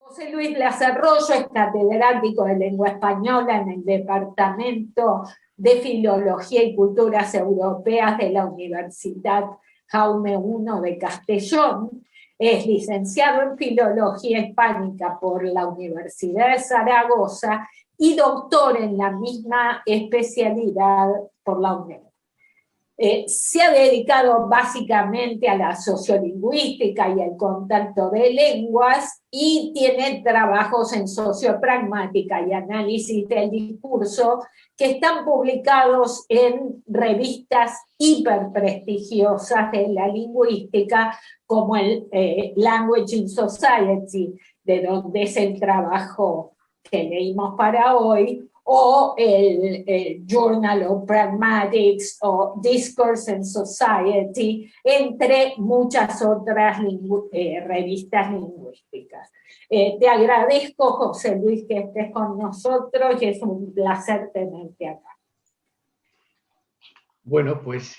José Luis Blas Arroyo es catedrático de lengua española en el Departamento de Filología y Culturas Europeas de la Universidad Jaume I de Castellón. Es licenciado en Filología Hispánica por la Universidad de Zaragoza y doctor en la misma especialidad por la UNED. Se ha dedicado básicamente a la sociolingüística y el contacto de lenguas y tiene trabajos en sociopragmática y análisis del discurso que están publicados en revistas hiperprestigiosas de la lingüística como el Language in Society, de donde es el trabajo que leímos para hoy, o el Journal of Pragmatics o Discourse in Society, entre muchas otras revistas lingüísticas. Te agradezco, José Luis, que estés con nosotros y es un placer tenerte acá. Bueno, pues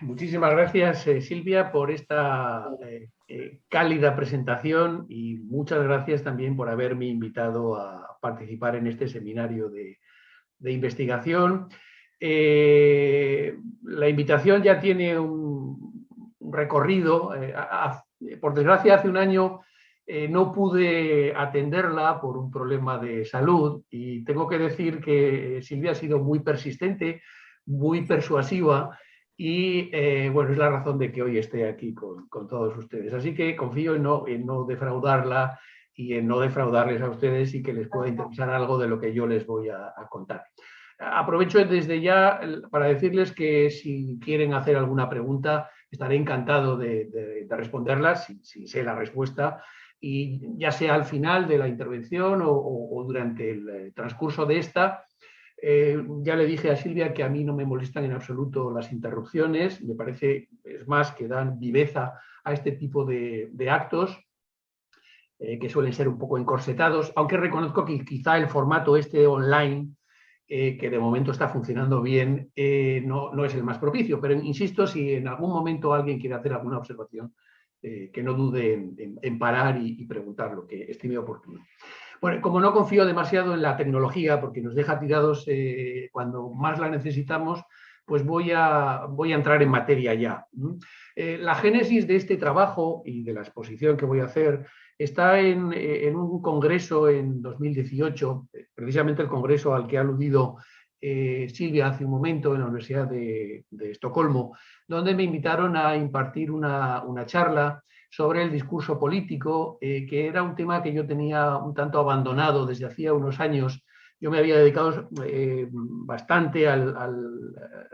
muchísimas gracias, Silvia, por esta cálida presentación y muchas gracias también por haberme invitado a participar en este seminario de investigación. La invitación ya tiene un recorrido. Por desgracia, hace un año no pude atenderla por un problema de salud y tengo que decir que Silvia ha sido muy persistente, muy persuasiva y bueno, es la razón de que hoy esté aquí con todos ustedes. Así que confío en no defraudarla y en no defraudarles a ustedes y que les pueda interesar algo de lo que yo les voy a contar. Aprovecho desde ya para decirles que si quieren hacer alguna pregunta, estaré encantado de responderlas, si sé la respuesta, y ya sea al final de la intervención o durante el transcurso de esta. Ya le dije a Silvia que a mí no me molestan en absoluto las interrupciones, me parece, es más, que dan viveza a este tipo de actos, que suelen ser un poco encorsetados, aunque reconozco que quizá el formato este online, que de momento está funcionando bien, no es el más propicio, pero insisto, si en algún momento alguien quiere hacer alguna observación, que no dude en parar y preguntar lo que estime oportuno. Bueno, como no confío demasiado en la tecnología, porque nos deja tirados cuando más la necesitamos, pues voy a entrar en materia ya. La génesis de este trabajo y de la exposición que voy a hacer está en un congreso en 2018, precisamente el congreso al que ha aludido Silvia hace un momento en la Universidad de Estocolmo, donde me invitaron a impartir una charla sobre el discurso político, que era un tema que yo tenía un tanto abandonado desde hacía unos años. Yo me había dedicado bastante al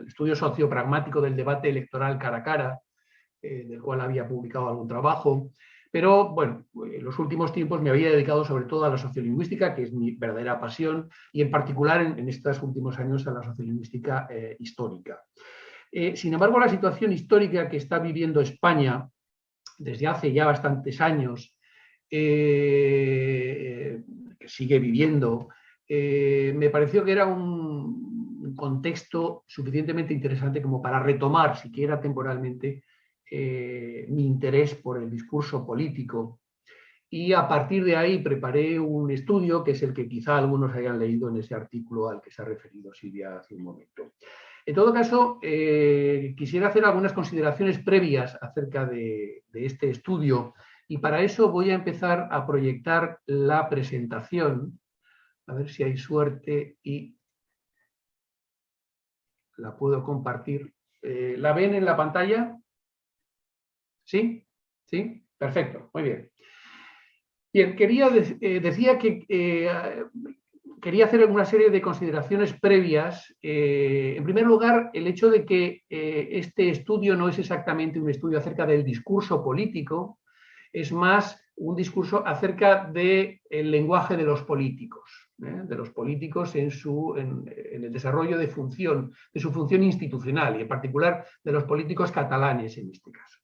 estudio sociopragmático del debate electoral cara a cara, del cual había publicado algún trabajo. Pero bueno, en los últimos tiempos me había dedicado sobre todo a la sociolingüística, que es mi verdadera pasión, y en particular en estos últimos años a la sociolingüística histórica. Sin embargo, la situación histórica que está viviendo España desde hace ya bastantes años, que sigue viviendo, me pareció que era un contexto suficientemente interesante como para retomar, siquiera temporalmente, mi interés por el discurso político. Y a partir de ahí preparé un estudio, que es el que quizá algunos hayan leído en ese artículo al que se ha referido Silvia hace un momento. En todo caso, quisiera hacer algunas consideraciones previas acerca de este estudio y para eso voy a empezar a proyectar la presentación, a ver si hay suerte y la puedo compartir. ¿La ven en la pantalla? ¿Sí? ¿Sí? Perfecto, muy bien. Bien, decía que quería hacer una serie de consideraciones previas. En primer lugar, el hecho de que este estudio no es exactamente un estudio acerca del discurso político, es más un discurso acerca del lenguaje de los políticos en el desarrollo de su función institucional y en particular de los políticos catalanes en este caso.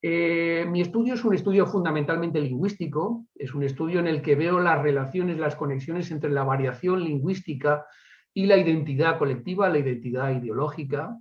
Mi estudio es un estudio fundamentalmente lingüístico, es un estudio en el que veo las relaciones, las conexiones entre la variación lingüística y la identidad colectiva, la identidad ideológica,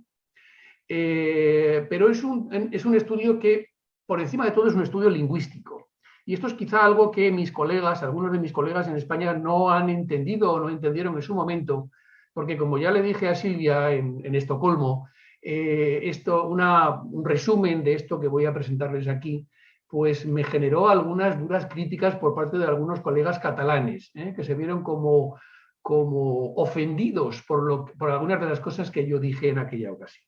pero es un estudio que, por encima de todo, es un estudio lingüístico. Y esto es quizá algo que mis colegas, algunos de mis colegas en España no han entendido o no entendieron en su momento, porque como ya le dije a Silvia en Estocolmo, un resumen de esto que voy a presentarles aquí, pues me generó algunas duras críticas por parte de algunos colegas catalanes, que se vieron como ofendidos por algunas de las cosas que yo dije en aquella ocasión.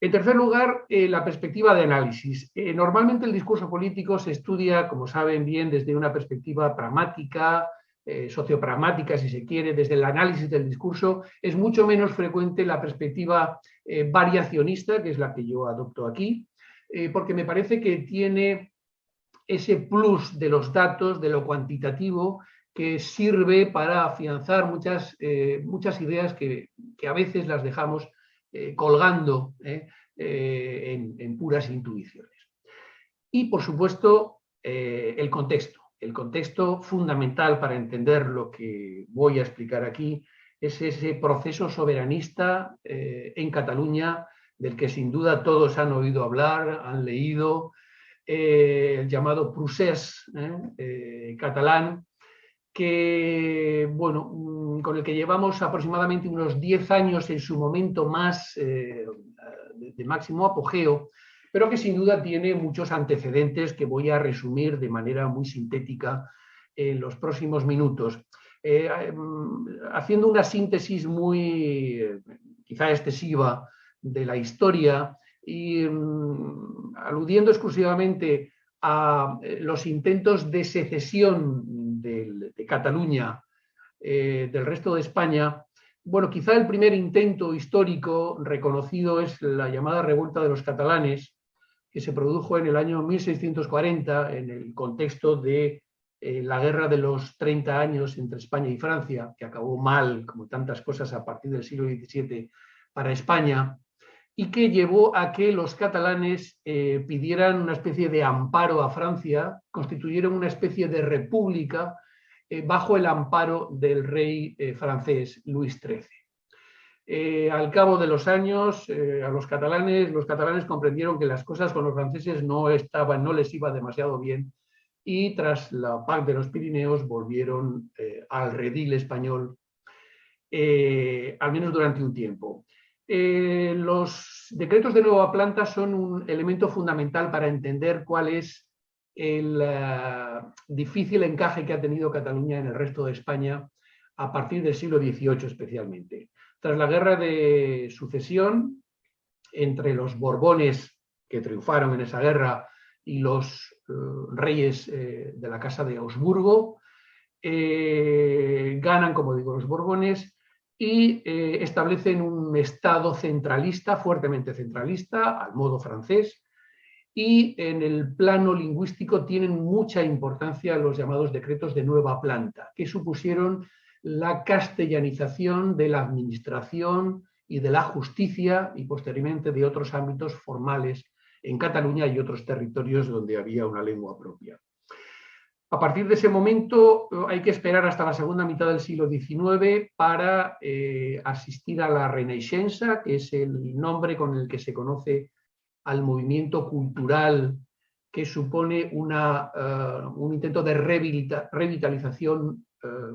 En tercer lugar, la perspectiva de análisis. Normalmente el discurso político se estudia, como saben bien, desde una perspectiva pragmática, sociopragmática, si se quiere, desde el análisis del discurso. Es mucho menos frecuente la perspectiva variacionista, que es la que yo adopto aquí, porque me parece que tiene ese plus de los datos, de lo cuantitativo, que sirve para afianzar muchas ideas que a veces las dejamos colgando en puras intuiciones. Y, por supuesto, el contexto fundamental para entender lo que voy a explicar aquí es ese proceso soberanista en Cataluña, del que sin duda todos han oído hablar, han leído, el llamado procés catalán, que, bueno, con el que llevamos aproximadamente unos 10 años en su momento más de máximo apogeo, pero que sin duda tiene muchos antecedentes que voy a resumir de manera muy sintética en los próximos minutos. Haciendo una síntesis muy, quizá excesiva, de la historia y aludiendo exclusivamente a los intentos de secesión de Cataluña del resto de España, bueno, quizá el primer intento histórico reconocido es la llamada Revuelta de los Catalanes, que se produjo en el año 1640 en el contexto de la guerra de los 30 años entre España y Francia, que acabó mal, como tantas cosas a partir del siglo XVII para España, y que llevó a que los catalanes pidieran una especie de amparo a Francia, constituyeron una especie de república bajo el amparo del rey francés Luis XIII. Al cabo de los años, los catalanes comprendieron que las cosas con los franceses no les iba demasiado bien, y tras la Paz de los Pirineos volvieron al redil español, al menos durante un tiempo. Los decretos de nueva planta son un elemento fundamental para entender cuál es el difícil encaje que ha tenido Cataluña en el resto de España a partir del siglo XVIII especialmente. Tras la guerra de sucesión entre los Borbones, que triunfaron en esa guerra, y los reyes de la Casa de Augsburgo, ganan, como digo, los Borbones, y establecen un Estado centralista, fuertemente centralista, al modo francés, y en el plano lingüístico tienen mucha importancia los llamados decretos de nueva planta, que supusieron la castellanización de la administración y de la justicia y posteriormente de otros ámbitos formales en Cataluña y otros territorios donde había una lengua propia. A partir de ese momento hay que esperar hasta la segunda mitad del siglo XIX para asistir a la Renaixença, que es el nombre con el que se conoce al movimiento cultural que supone un intento de revitalización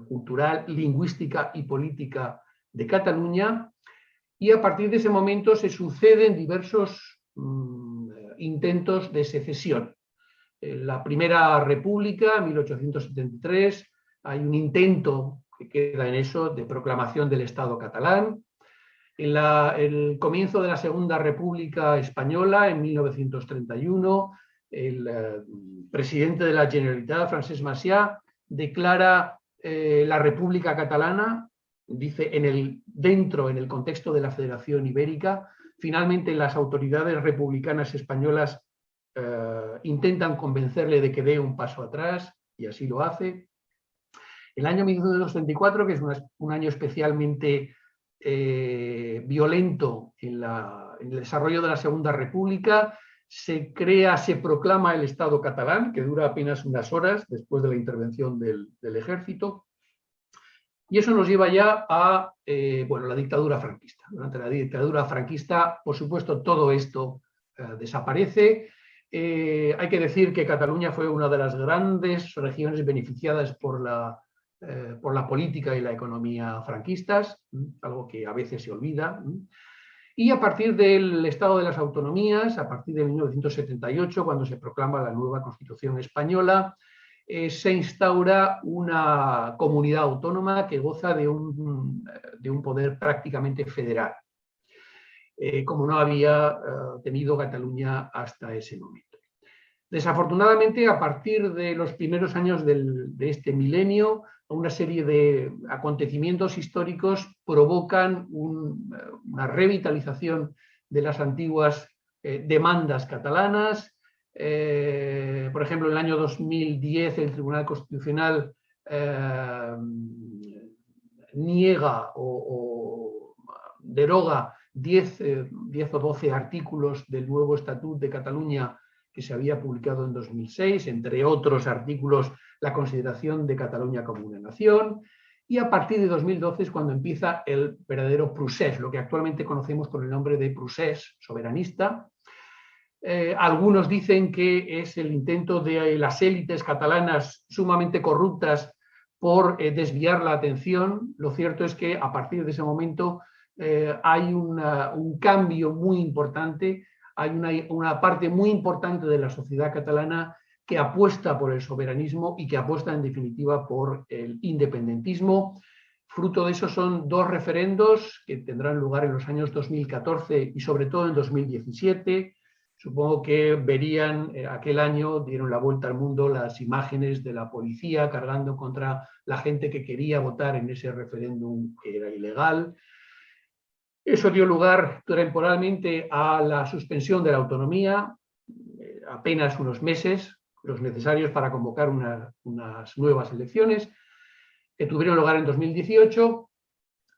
cultural, lingüística y política de Cataluña, y a partir de ese momento se suceden diversos intentos de secesión. La Primera República, 1873, hay un intento que queda en eso de proclamación del Estado catalán. En el comienzo de la Segunda República Española, en 1931, el presidente de la Generalitat, Francesc Macià, declara la República Catalana, dice en el contexto de la Federación Ibérica. Finalmente las autoridades republicanas españolas intentan convencerle de que dé un paso atrás, y así lo hace. El año 1934, que es un año especialmente violento en el desarrollo de la Segunda República, se proclama el Estado catalán, que dura apenas unas horas después de la intervención del ejército, y eso nos lleva ya a la dictadura franquista. Durante la dictadura franquista, por supuesto, todo esto desaparece. Hay que decir que Cataluña fue una de las grandes regiones beneficiadas por la política y la economía franquistas, algo que a veces se olvida. Y a partir del Estado de las Autonomías, a partir de 1978, cuando se proclama la nueva Constitución española, se instaura una comunidad autónoma que goza de un poder prácticamente federal, como no había tenido Cataluña hasta ese momento. Desafortunadamente, a partir de los primeros años de este milenio, una serie de acontecimientos históricos provocan una revitalización de las antiguas demandas catalanas. Por ejemplo, en el año 2010 el Tribunal Constitucional niega o deroga 10 o 12 artículos del nuevo Estatut de Cataluña que se había publicado en 2006, entre otros artículos, la consideración de Cataluña como una nación, y a partir de 2012 es cuando empieza el verdadero procés, lo que actualmente conocemos con el nombre de procés soberanista. Algunos dicen que es el intento de las élites catalanas sumamente corruptas por desviar la atención. Lo cierto es que a partir de ese momento hay un cambio muy importante. Hay una parte muy importante de la sociedad catalana que apuesta por el soberanismo y que apuesta en definitiva por el independentismo. Fruto de eso son dos referendos que tendrán lugar en los años 2014 y sobre todo en 2017. Supongo que verían aquel año, dieron la vuelta al mundo las imágenes de la policía cargando contra la gente que quería votar en ese referéndum que era ilegal. Eso dio lugar temporalmente a la suspensión de la autonomía, apenas unos meses, los necesarios para convocar unas nuevas elecciones, que tuvieron lugar en 2018,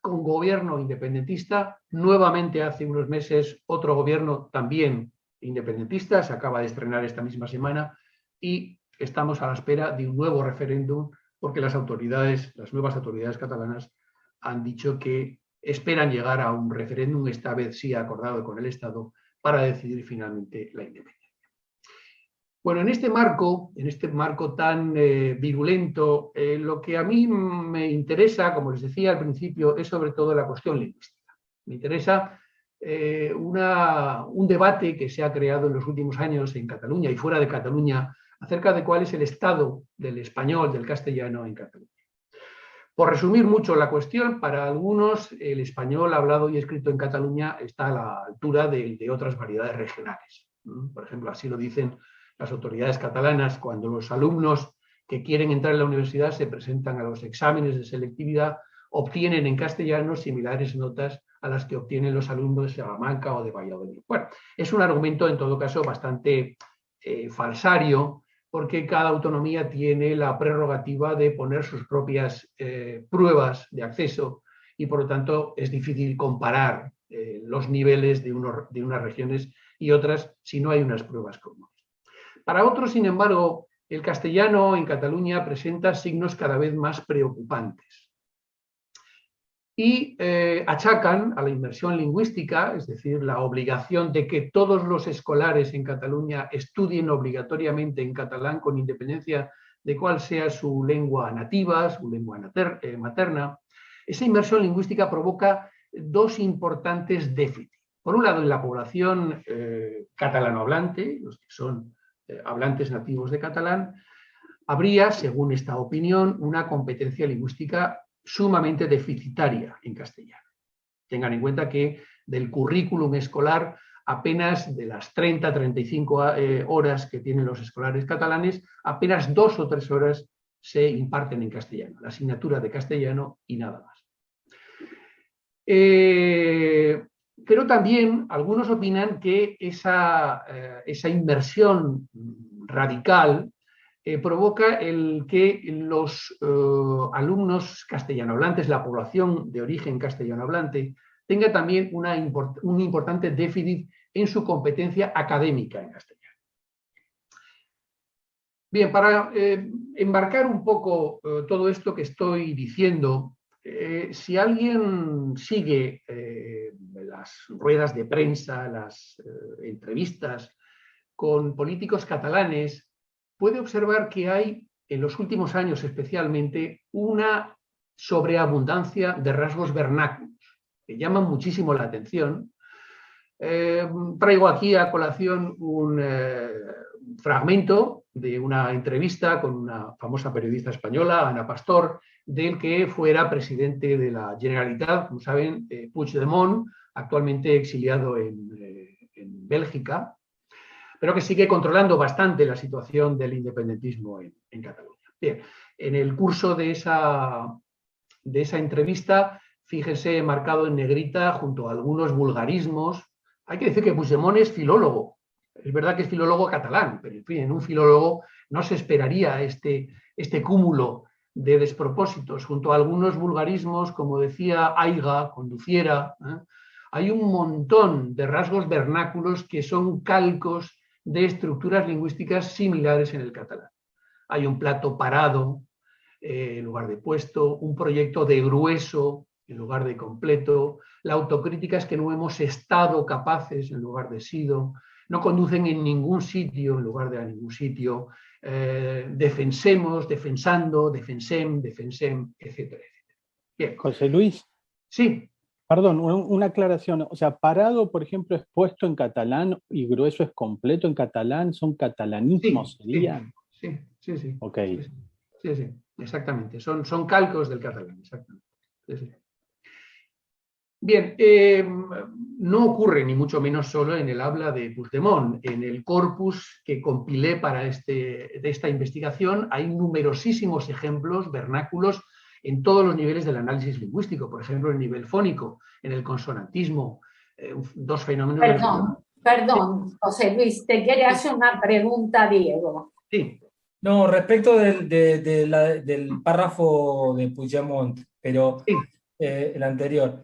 con gobierno independentista. Nuevamente hace unos meses otro gobierno también independentista, se acaba de estrenar esta misma semana, y estamos a la espera de un nuevo referéndum porque las nuevas autoridades catalanas han dicho que esperan llegar a un referéndum, esta vez sí acordado con el Estado, para decidir finalmente la independencia. Bueno, en este marco tan virulento, lo que a mí me interesa, como les decía al principio, es sobre todo la cuestión lingüística. Me interesa un debate que se ha creado en los últimos años en Cataluña y fuera de Cataluña acerca de cuál es el estado del español, del castellano en Cataluña. Por resumir mucho la cuestión, para algunos el español hablado y escrito en Cataluña está a la altura de otras variedades regionales. Por ejemplo, así lo dicen las autoridades catalanas cuando los alumnos que quieren entrar en la universidad se presentan a los exámenes de selectividad, obtienen en castellano similares notas a las que obtienen los alumnos de Salamanca o de Valladolid. Bueno, es un argumento en todo caso bastante falsario, porque cada autonomía tiene la prerrogativa de poner sus propias pruebas de acceso y por lo tanto es difícil comparar los niveles de unas regiones y otras si no hay unas pruebas comunes. Para otros, sin embargo, el castellano en Cataluña presenta signos cada vez más preocupantes y achacan a la inmersión lingüística, es decir, la obligación de que todos los escolares en Cataluña estudien obligatoriamente en catalán con independencia de cuál sea su lengua nativa, su lengua materna. Esa inmersión lingüística provoca dos importantes déficits. Por un lado, en la población catalanohablante, los que son hablantes nativos de catalán, habría, según esta opinión, una competencia lingüística sumamente deficitaria en castellano. Tengan en cuenta que del currículum escolar, apenas de las 30-35 horas que tienen los escolares catalanes, apenas 2 o 3 horas se imparten en castellano, la asignatura de castellano y nada más. Pero también algunos opinan que esa inmersión radical provoca el que los alumnos castellanohablantes, la población de origen castellanohablante, tenga también un importante déficit en su competencia académica en castellano. Bien, para embarcar un poco todo esto que estoy diciendo, si alguien sigue las ruedas de prensa, las entrevistas con políticos catalanes, puede observar que hay, en los últimos años especialmente, una sobreabundancia de rasgos vernáculos que llaman muchísimo la atención. Traigo aquí a colación un fragmento de una entrevista con una famosa periodista española, Ana Pastor, del que fuera presidente de la Generalitat, como saben, Puigdemont, actualmente exiliado en Bélgica, pero que sigue controlando bastante la situación del independentismo en Cataluña. Bien, en el curso de esa entrevista, fíjese marcado en negrita junto a algunos vulgarismos. Hay que decir que Puigdemont es filólogo. Es verdad que es filólogo catalán, pero en fin, en un filólogo no se esperaría este cúmulo de despropósitos, junto a algunos vulgarismos, como decía Aiga, conduciera. Hay un montón de rasgos vernáculos que son calcos de estructuras lingüísticas similares en el catalán. Hay un plato parado en lugar de puesto, un proyecto de grueso en lugar de completo. La autocrítica es que no hemos estado capaces en lugar de sido, no conducen en ningún sitio en lugar de a ningún sitio, defensemos, defensando, defensem, defensem, etcétera, etcétera. Bien. José Luis. Sí. Perdón, una aclaración. O sea, parado, por ejemplo, es puesto en catalán y grueso es completo en catalán. ¿Son catalanismos? Sí, serían? sí. Ok. Sí, exactamente. Son calcos del catalán, exactamente. Sí. Bien, no ocurre ni mucho menos solo en el habla de Puigdemont. En el corpus que compilé para de esta investigación hay numerosísimos ejemplos vernáculos en todos los niveles del análisis lingüístico, por ejemplo, en el nivel fónico, en el consonantismo, dos fenómenos... Perdón, José Luis, te quiere hacer una pregunta, Diego. Sí. No, respecto del párrafo de Puigdemont, pero sí. El anterior,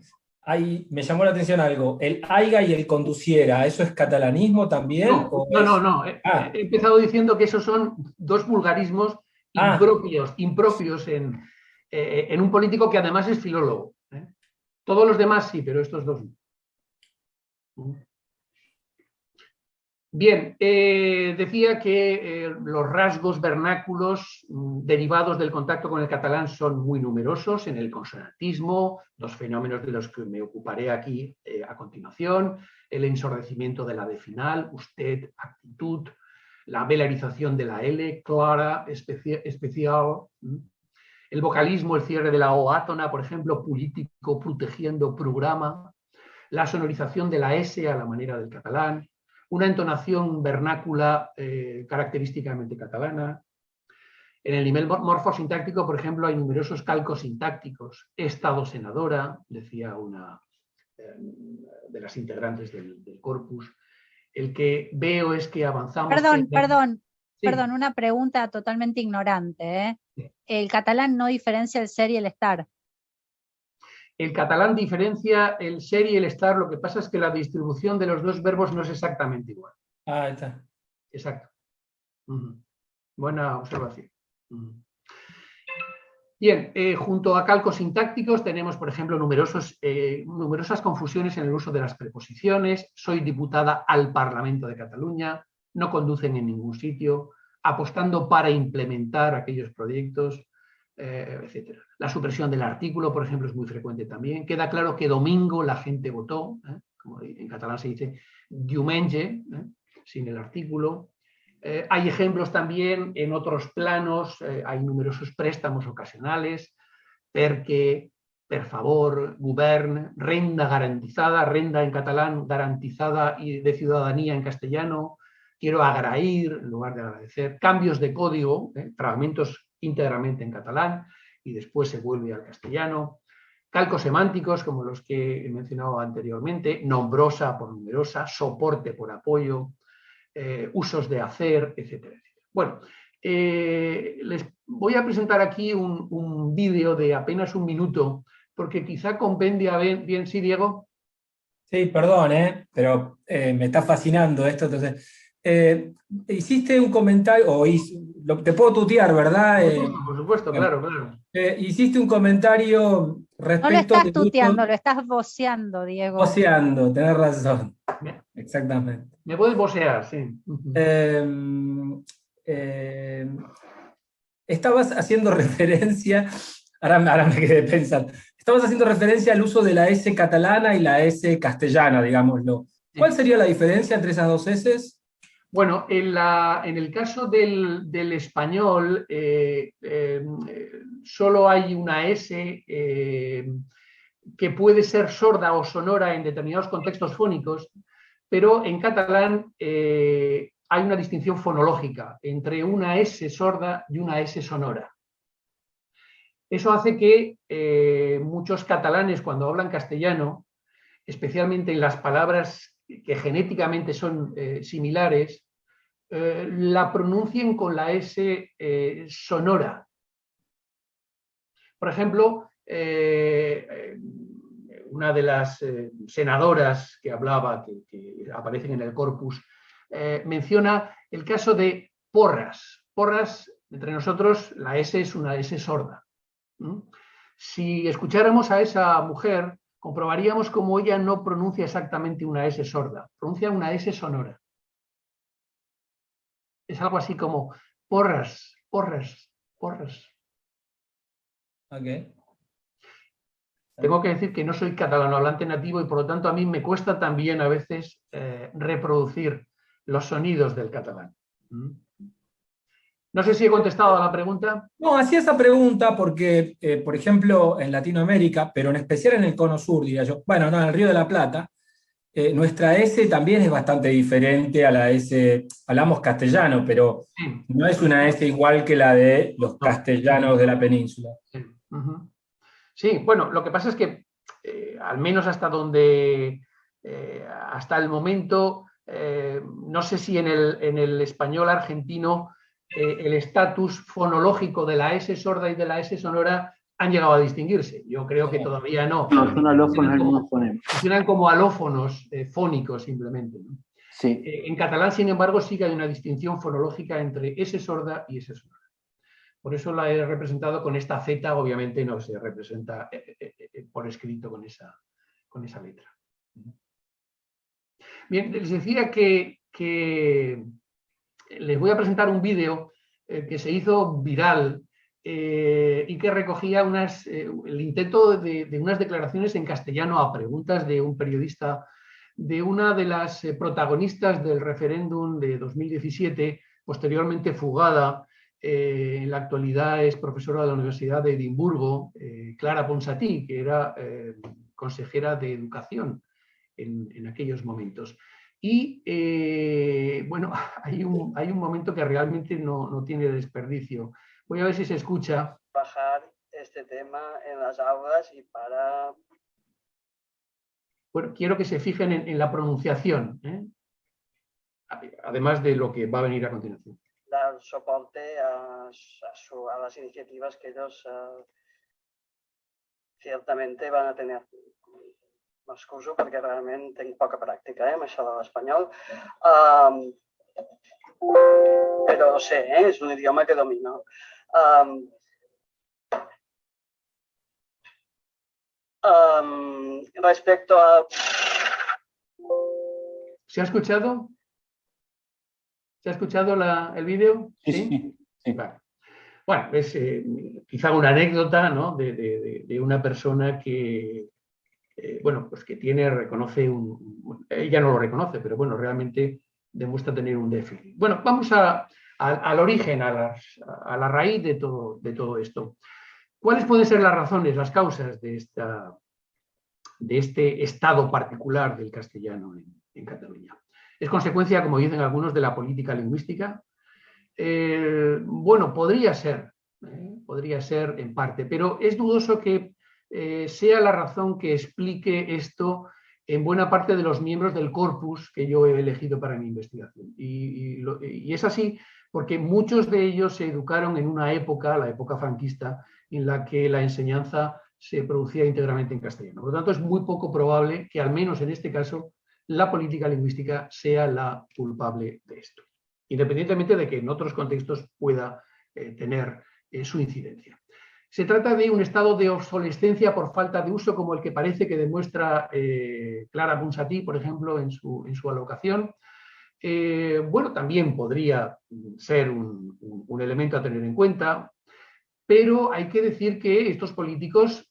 me llamó la atención algo, el aiga y el conduciera, ¿eso es catalanismo también? No. He empezado diciendo que esos son dos vulgarismos impropios en un político que además es filólogo. Todos los demás sí, pero estos dos no. Bien, decía que los rasgos vernáculos derivados del contacto con el catalán son muy numerosos en el consonantismo, dos fenómenos de los que me ocuparé aquí a continuación, el ensordecimiento de la D final, usted, actitud, la velarización de la L, clara, especial, el vocalismo, el cierre de la O átona, por ejemplo, político, protegiendo, programa, la sonorización de la S a la manera del catalán, una entonación vernácula característicamente catalana. En el nivel morfosintáctico, por ejemplo, hay numerosos calcos sintácticos. Estado senadora, decía una de las integrantes del corpus. El que veo es que avanzamos... Perdón, una pregunta totalmente ignorante. Sí. ¿El catalán no diferencia el ser y el estar? El catalán diferencia el ser y el estar, lo que pasa es que la distribución de los dos verbos no es exactamente igual. Ah, está. Exacto. Buena observación. Bien, junto a calcos sintácticos tenemos, por ejemplo, numerosas confusiones en el uso de las preposiciones. Soy diputada al Parlamento de Cataluña, no conducen en ningún sitio, apostando para implementar aquellos proyectos, etcétera. La supresión del artículo, por ejemplo, es muy frecuente también. Queda claro que domingo la gente votó, como en catalán se dice diumenge, sin el artículo. Hay ejemplos también en otros planos, hay numerosos préstamos ocasionales, perquè, per favor, govern, renda garantizada, renda en catalán, garantizada y de ciudadanía en castellano, quiero agrair en lugar de agradecer, cambios de código, fragmentos íntegramente en catalán y después se vuelve al castellano, calcos semánticos como los que he mencionado anteriormente, nombrosa por numerosa, soporte por apoyo, usos de hacer, etcétera, etcétera. Bueno, les voy a presentar aquí un vídeo de apenas un minuto, porque quizá compendia bien, ¿sí, Diego? Sí, perdón, pero me está fascinando esto, entonces... hiciste un comentario, te puedo tutear, ¿verdad? Por supuesto, claro. Hiciste un comentario No lo respecto estás del uso- tuteando, lo estás voceando, Diego. Voceando, tenés razón. Me, Exactamente. me puedes vocear, sí. Eh, eh, estabas haciendo referencia, ahora me quedé pensando, estabas haciendo referencia al uso de la S catalana y la S castellana, digámoslo. ¿Cuál sería la diferencia entre esas dos S? Bueno, en el caso del español, solo hay una S que puede ser sorda o sonora en determinados contextos fónicos, pero en catalán hay una distinción fonológica entre una S sorda y una S sonora. Eso hace que muchos catalanes, cuando hablan castellano, especialmente en las palabras que genéticamente son similares, la pronuncien con la S sonora. Por ejemplo, una de las senadoras que hablaba, que aparecen en el corpus, menciona el caso de Porras. Porras, entre nosotros, la S es una S sorda. Si escucháramos a esa mujer, comprobaríamos cómo ella no pronuncia exactamente una S sorda, pronuncia una S sonora. Es algo así como porras, porras, porras. Okay. Tengo que decir que no soy catalano hablante nativo y por lo tanto a mí me cuesta también a veces reproducir los sonidos del catalán. No sé si he contestado a la pregunta. No, hacía esa pregunta porque, por ejemplo, en Latinoamérica, pero en especial en el Cono Sur, diría yo, bueno, no, en el Río de la Plata, nuestra S también es bastante diferente a la S, hablamos castellano, pero Sí. no es una S igual que la de los castellanos de la península. Sí. Sí, bueno, lo que pasa es que al menos hasta donde, hasta el momento, no sé si en el español argentino el estatus fonológico de la S sorda y de la S sonora han llegado a distinguirse. Yo creo que todavía no. No, son alófonos, algunos fonemas. Funcionan como alófonos fónicos simplemente, ¿no? Sí. En catalán, sin embargo, sí que hay una distinción fonológica entre S sorda y S sonora. Por eso la he representado con esta Z, obviamente no se representa por escrito con esa letra. Bien, les decía que les voy a presentar un vídeo que se hizo viral y que recogía el intento de unas declaraciones en castellano a preguntas de un periodista de una de las protagonistas del referéndum de 2017, posteriormente fugada. En la actualidad es profesora de la Universidad de Edimburgo, Clara Ponsatí, que era consejera de Educación en aquellos momentos. Y bueno, hay un momento que realmente no tiene desperdicio. Voy a ver si se escucha. Bajar este tema en las aulas y para... Bueno, quiero que se fijen en la pronunciación, además de lo que va a venir a continuación. Dar soporte a las iniciativas que ellos ciertamente van a tener. M'excuso perquè realment tinc poca pràctica amb això de l'espanyol, però no sé, és un idioma que domino. Respecto a... ¿Se ha escuchado? ¿Se ha escuchado el vídeo? Sí. Vale. Bueno, es quizá una anécdota, ¿no? de una persona que, bueno, pues que reconoce ella no lo reconoce, pero bueno, realmente demuestra tener un déficit. Bueno, vamos al origen, a la raíz de todo esto. ¿Cuáles pueden ser las razones, las causas de este estado particular del castellano en Cataluña? ¿Es consecuencia, como dicen algunos, de la política lingüística? Bueno, podría ser en parte, pero es dudoso que sea la razón que explique esto en buena parte de los miembros del corpus que yo he elegido para mi investigación. Y es así porque muchos de ellos se educaron en una época, la época franquista, en la que la enseñanza se producía íntegramente en castellano. Por lo tanto, es muy poco probable que, al menos en este caso, la política lingüística sea la culpable de esto, independientemente de que en otros contextos pueda tener su incidencia. Se trata de un estado de obsolescencia por falta de uso, como el que parece que demuestra Clara Ponsatí, por ejemplo, en su alocación. Bueno, también podría ser un elemento a tener en cuenta, pero hay que decir que estos políticos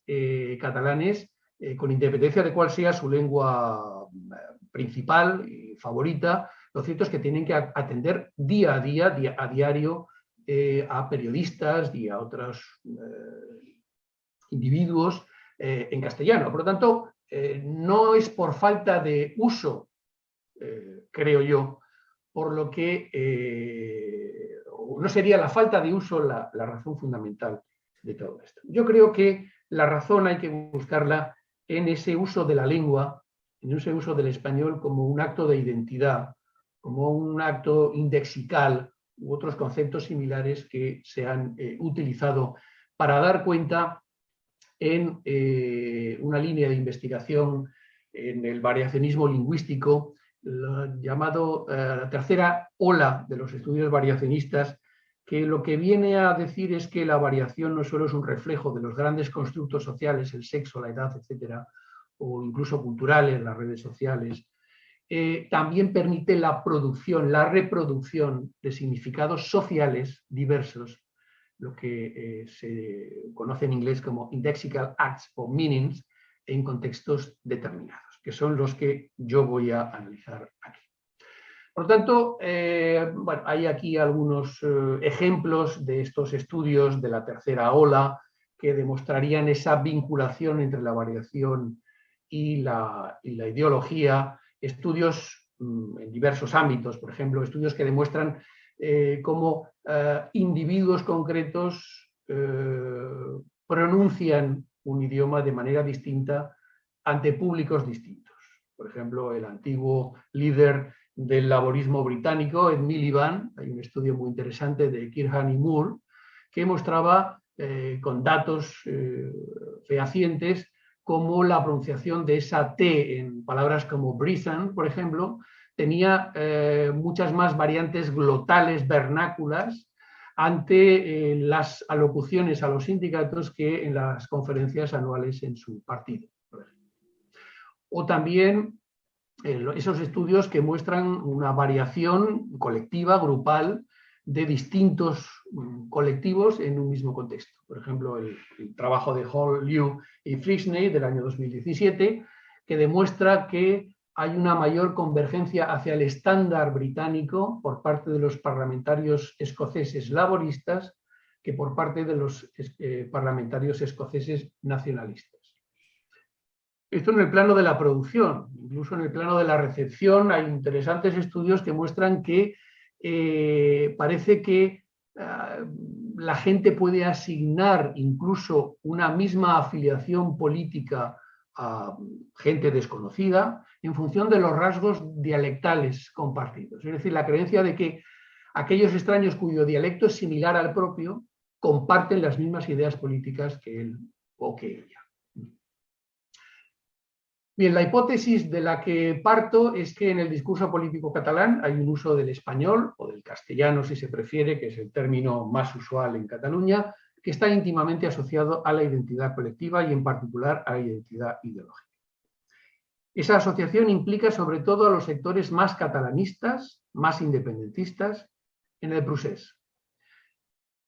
catalanes, con independencia de cuál sea su lengua principal y favorita, lo cierto es que tienen que atender día a diario, a periodistas y a otros individuos en castellano. Por lo tanto, no es por falta de uso, creo yo, por lo que no sería la falta de uso la razón fundamental de todo esto. Yo creo que la razón hay que buscarla en ese uso de la lengua, en ese uso del español como un acto de identidad, como un acto indexical u otros conceptos similares que se han utilizado para dar cuenta en una línea de investigación en el variacionismo lingüístico, la tercera ola de los estudios variacionistas, que lo que viene a decir es que la variación no solo es un reflejo de los grandes constructos sociales, el sexo, la edad, etcétera, o incluso culturales, las redes sociales, también permite la producción, la reproducción de significados sociales diversos, lo que se conoce en inglés como indexical acts o meanings, en contextos determinados, que son los que yo voy a analizar aquí. Por lo tanto, bueno, hay aquí algunos ejemplos de estos estudios de la tercera ola que demostrarían esa vinculación entre la variación y la ideología, estudios en diversos ámbitos, por ejemplo, estudios que demuestran cómo individuos concretos pronuncian un idioma de manera distinta ante públicos distintos. Por ejemplo, el antiguo líder del laborismo británico, Ed Miliband, hay un estudio muy interesante de Kirhan y Moore, que mostraba con datos fehacientes cómo la pronunciación de esa T en palabras como Brisbane, por ejemplo, tenía muchas más variantes glotales vernáculas ante las alocuciones a los sindicatos que en las conferencias anuales en su partido. O también esos estudios que muestran una variación colectiva, grupal, de distintos colectivos en un mismo contexto. Por ejemplo, el trabajo de Hall, Liu y Frisney del año 2017, que demuestra que hay una mayor convergencia hacia el estándar británico por parte de los parlamentarios escoceses laboristas que por parte de los parlamentarios escoceses nacionalistas. Esto en el plano de la producción, incluso en el plano de la recepción hay interesantes estudios que muestran que parece que la gente puede asignar incluso una misma afiliación política a gente desconocida en función de los rasgos dialectales compartidos. Es decir, la creencia de que aquellos extraños cuyo dialecto es similar al propio comparten las mismas ideas políticas que él o que ella. Bien, la hipótesis de la que parto es que en el discurso político catalán hay un uso del español, o del castellano si se prefiere, que es el término más usual en Cataluña, que está íntimamente asociado a la identidad colectiva y en particular a la identidad ideológica. Esa asociación implica sobre todo a los sectores más catalanistas, más independentistas en el procés.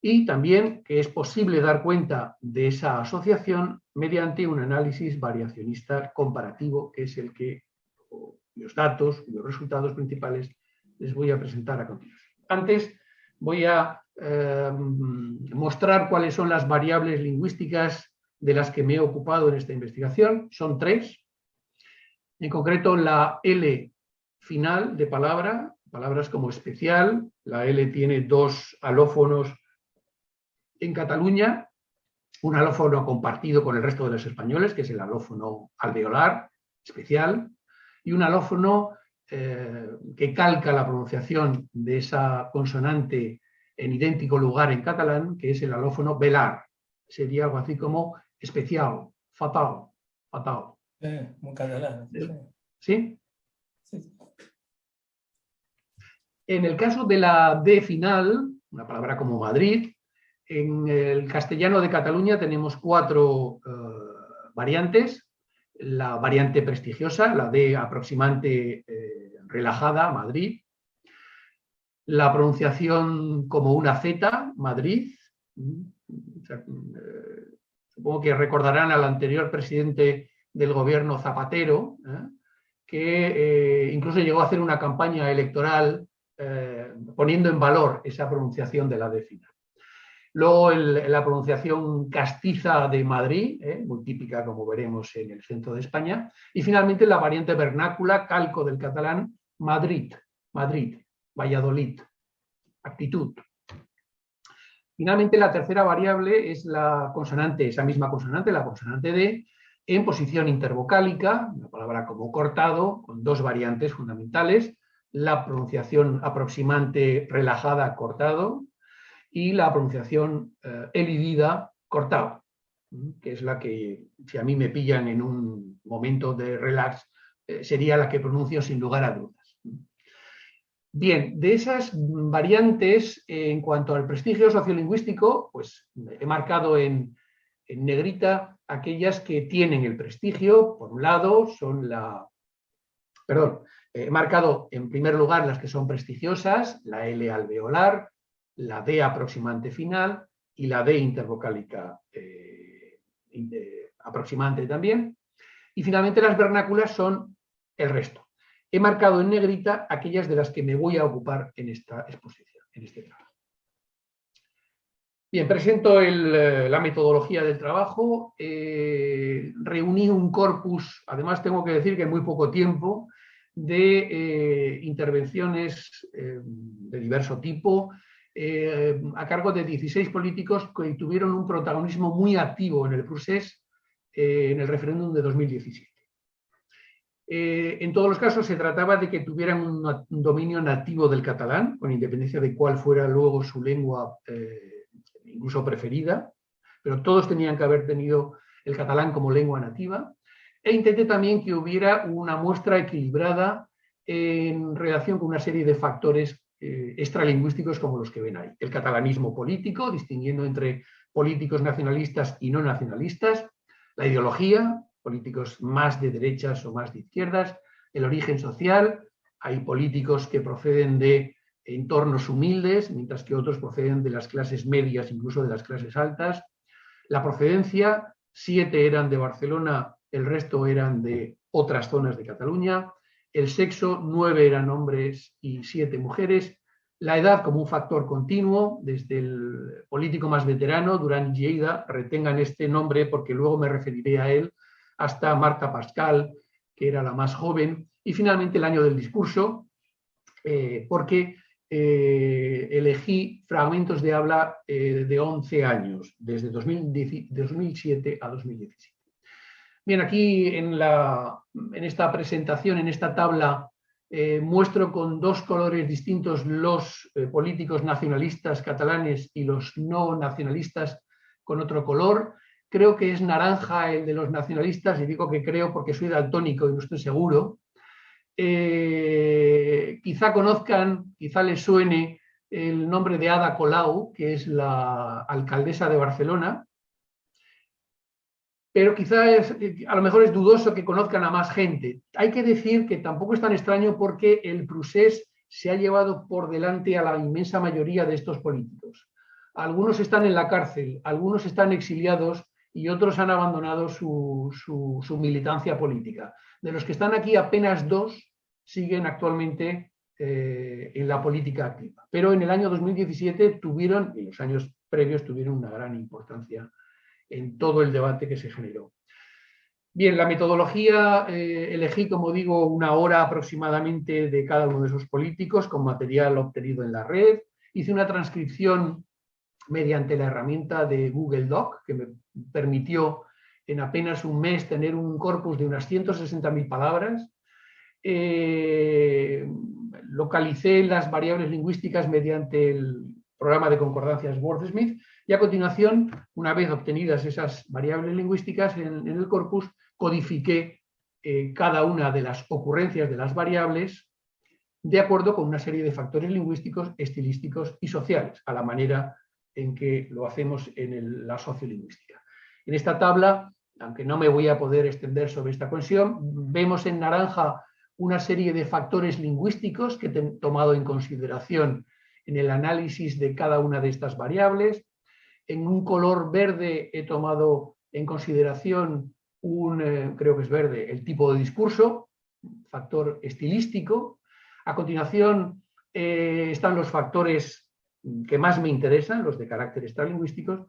Y también que es posible dar cuenta de esa asociación mediante un análisis variacionista comparativo, que es el que los datos, los resultados principales les voy a presentar a continuación. Antes voy a mostrar cuáles son las variables lingüísticas de las que me he ocupado en esta investigación. Son 3. En concreto, la L final de palabras como especial. La L tiene 2 alófonos en Cataluña, un alófono compartido con el resto de los españoles, que es el alófono alveolar, especial, y un alófono que calca la pronunciación de esa consonante en idéntico lugar en catalán, que es el alófono velar. Sería algo así como especial, fatal, fatal. Muy catalán. ¿Sí? Sí. En el caso de la D final, una palabra como Madrid, En el castellano de Cataluña tenemos 4 variantes. La variante prestigiosa, la D aproximante relajada, Madrid. La pronunciación como una Z, Madrid. Supongo que recordarán al anterior presidente del gobierno, Zapatero, que incluso llegó a hacer una campaña electoral poniendo en valor esa pronunciación de la D final. Luego la pronunciación castiza de Madrid, muy típica como veremos en el centro de España. Y finalmente la variante vernácula, calco del catalán, Madrid, Madrid, Valladolid, actitud. Finalmente la tercera variable es la consonante, esa misma consonante, la consonante D, en posición intervocálica, una palabra como cortado, con 2 variantes fundamentales, la pronunciación aproximante relajada, cortado, y la pronunciación elidida, cortado, que es la que, si a mí me pillan en un momento de relax, sería la que pronuncio sin lugar a dudas. Bien, de esas variantes, en cuanto al prestigio sociolingüístico, pues he marcado en negrita aquellas que tienen el prestigio. Por un lado, son he marcado en primer lugar las que son prestigiosas, la L alveolar, la D aproximante final y la D intervocálica aproximante también. Y finalmente las vernáculas son el resto. He marcado en negrita aquellas de las que me voy a ocupar en esta exposición, en este trabajo. Bien, presento la metodología del trabajo. Reuní un corpus, además tengo que decir que en muy poco tiempo, de intervenciones de diverso tipo, a cargo de 16 políticos que tuvieron un protagonismo muy activo en el procés en el referéndum de 2017. En todos los casos se trataba de que tuvieran un dominio nativo del catalán, con independencia de cuál fuera luego su lengua incluso preferida, pero todos tenían que haber tenido el catalán como lengua nativa, e intenté también que hubiera una muestra equilibrada en relación con una serie de factores extralingüísticos como los que ven ahí. El catalanismo político, distinguiendo entre políticos nacionalistas y no nacionalistas, la ideología, políticos más de derechas o más de izquierdas, el origen social, hay políticos que proceden de entornos humildes, mientras que otros proceden de las clases medias, incluso de las clases altas. La procedencia, 7 eran de Barcelona, el resto eran de otras zonas de Cataluña. El sexo, 9 eran hombres y 7 mujeres. La edad como un factor continuo, desde el político más veterano, Duran i Lleida, retengan este nombre porque luego me referiré a él, hasta Marta Pascal, que era la más joven, y finalmente el año del discurso, porque elegí fragmentos de habla de 11 años, desde 2007 a 2017. Bien, aquí en esta presentación, en esta tabla, muestro con 2 colores distintos los políticos nacionalistas catalanes y los no nacionalistas con otro color. Creo que es naranja el de los nacionalistas, y digo que creo porque soy daltónico y no estoy seguro. Quizá conozcan, quizá les suene el nombre de Ada Colau, que es la alcaldesa de Barcelona, pero quizá a lo mejor es dudoso que conozcan a más gente. Hay que decir que tampoco es tan extraño porque el procés se ha llevado por delante a la inmensa mayoría de estos políticos. Algunos están en la cárcel, algunos están exiliados y otros han abandonado su militancia política. De los que están aquí, apenas 2 siguen actualmente en la política activa. Pero en el año 2017 tuvieron, y en los años previos tuvieron una gran importancia en todo el debate que se generó. Bien, la metodología, elegí, como digo, 1 hora aproximadamente de cada uno de esos políticos con material obtenido en la red. Hice una transcripción mediante la herramienta de Google Doc, que me permitió en apenas un mes tener un corpus de unas 160.000 palabras. Localicé las variables lingüísticas mediante el programa de concordancias WordSmith y a continuación, una vez obtenidas esas variables lingüísticas en el corpus, codifiqué cada una de las ocurrencias de las variables de acuerdo con una serie de factores lingüísticos, estilísticos y sociales, a la manera en que lo hacemos en la sociolingüística. En esta tabla, aunque no me voy a poder extender sobre esta cuestión, vemos en naranja una serie de factores lingüísticos que he tomado en consideración en el análisis de cada una de estas variables. En un color verde he tomado en consideración creo que es verde, el tipo de discurso, factor estilístico. A continuación están los factores que más me interesan, los de carácter extralingüísticos.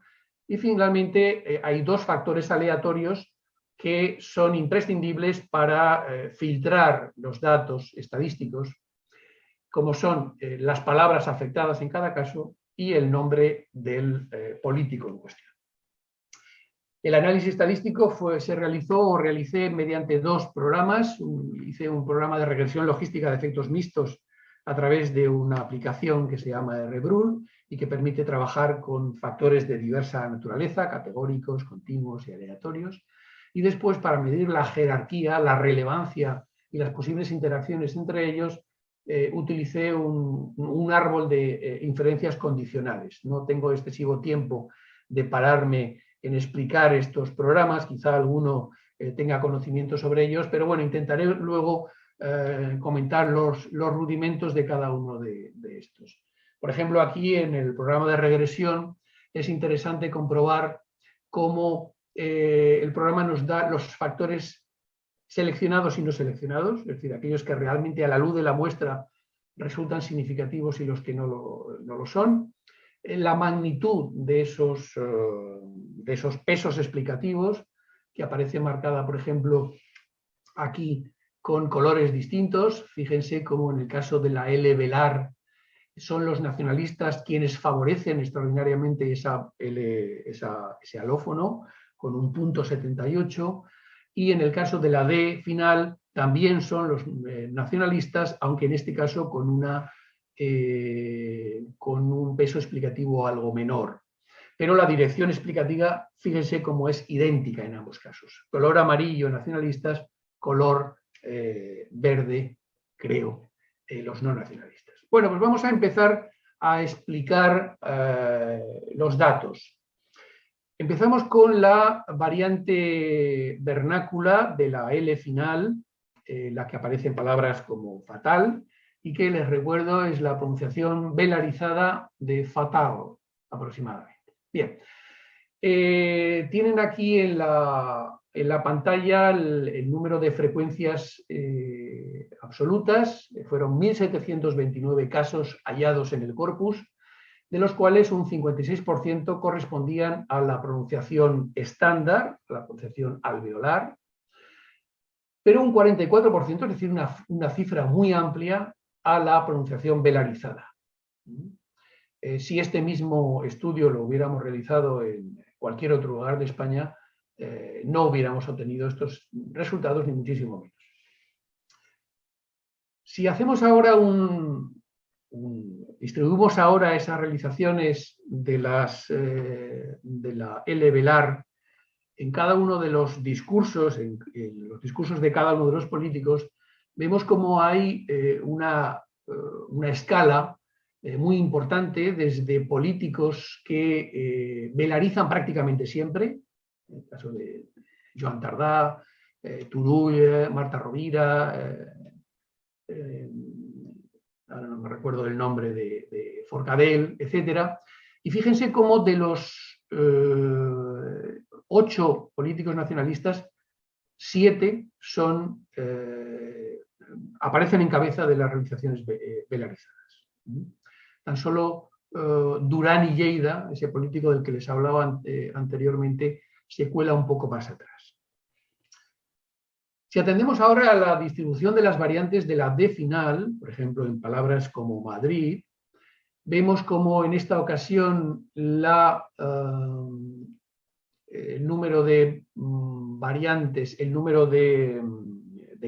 Y finalmente hay dos factores aleatorios que son imprescindibles para filtrar los datos estadísticos, como son las palabras afectadas en cada caso y el nombre del político en cuestión. El análisis estadístico realicé mediante dos programas. Hice un programa de regresión logística de efectos mixtos a través de una aplicación que se llama RBRUL y que permite trabajar con factores de diversa naturaleza, categóricos, continuos y aleatorios. Y después, para medir la jerarquía, la relevancia y las posibles interacciones entre ellos, utilicé un árbol de inferencias condicionales. No tengo excesivo tiempo de pararme en explicar estos programas, quizá alguno tenga conocimiento sobre ellos, pero bueno, intentaré luego comentar los rudimentos de cada uno de estos. Por ejemplo, aquí en el programa de regresión es interesante comprobar cómo el programa nos da los factores seleccionados y no seleccionados, es decir, aquellos que realmente a la luz de la muestra resultan significativos y los que no lo son, la magnitud de esos pesos explicativos, que aparece marcada, por ejemplo, aquí con colores distintos. Fíjense cómo en el caso de la L velar son los nacionalistas quienes favorecen extraordinariamente ese alófono, con un punto 78, y en el caso de la D final también son los nacionalistas, aunque en este caso con un peso explicativo algo menor. Pero la dirección explicativa, fíjense cómo es idéntica en ambos casos. Color amarillo nacionalistas, color verde, creo, los no nacionalistas. Bueno, pues vamos a empezar a explicar los datos. Empezamos con la variante vernácula de la L final, la que aparece en palabras como fatal, y que les recuerdo es la pronunciación velarizada de fatal, aproximadamente. Bien, tienen aquí en la pantalla el número de frecuencias absolutas. Fueron 1.729 casos hallados en el corpus, de los cuales un 56% correspondían a la pronunciación estándar, a la pronunciación alveolar, pero un 44%, es decir, una cifra muy amplia, a la pronunciación velarizada. Si este mismo estudio lo hubiéramos realizado en cualquier otro lugar de España, no hubiéramos obtenido estos resultados, ni muchísimo menos. Si hacemos ahora distribuimos ahora esas realizaciones de la L velar en cada uno de los discursos, en los discursos de cada uno de los políticos, vemos como hay una escala muy importante, desde políticos que velarizan prácticamente siempre, en el caso de Joan Tardá, Turull, Marta Rovira, ahora no me recuerdo el nombre de Forcadell, etc. Y fíjense cómo de los 8 políticos nacionalistas, 7 aparecen en cabeza de las realizaciones velarizadas. Tan solo Durán y Lleida, ese político del que les hablaba anteriormente, se cuela un poco más atrás. Si atendemos ahora a la distribución de las variantes de la D final, por ejemplo, en palabras como Madrid, vemos como en esta ocasión el número de variantes, el número de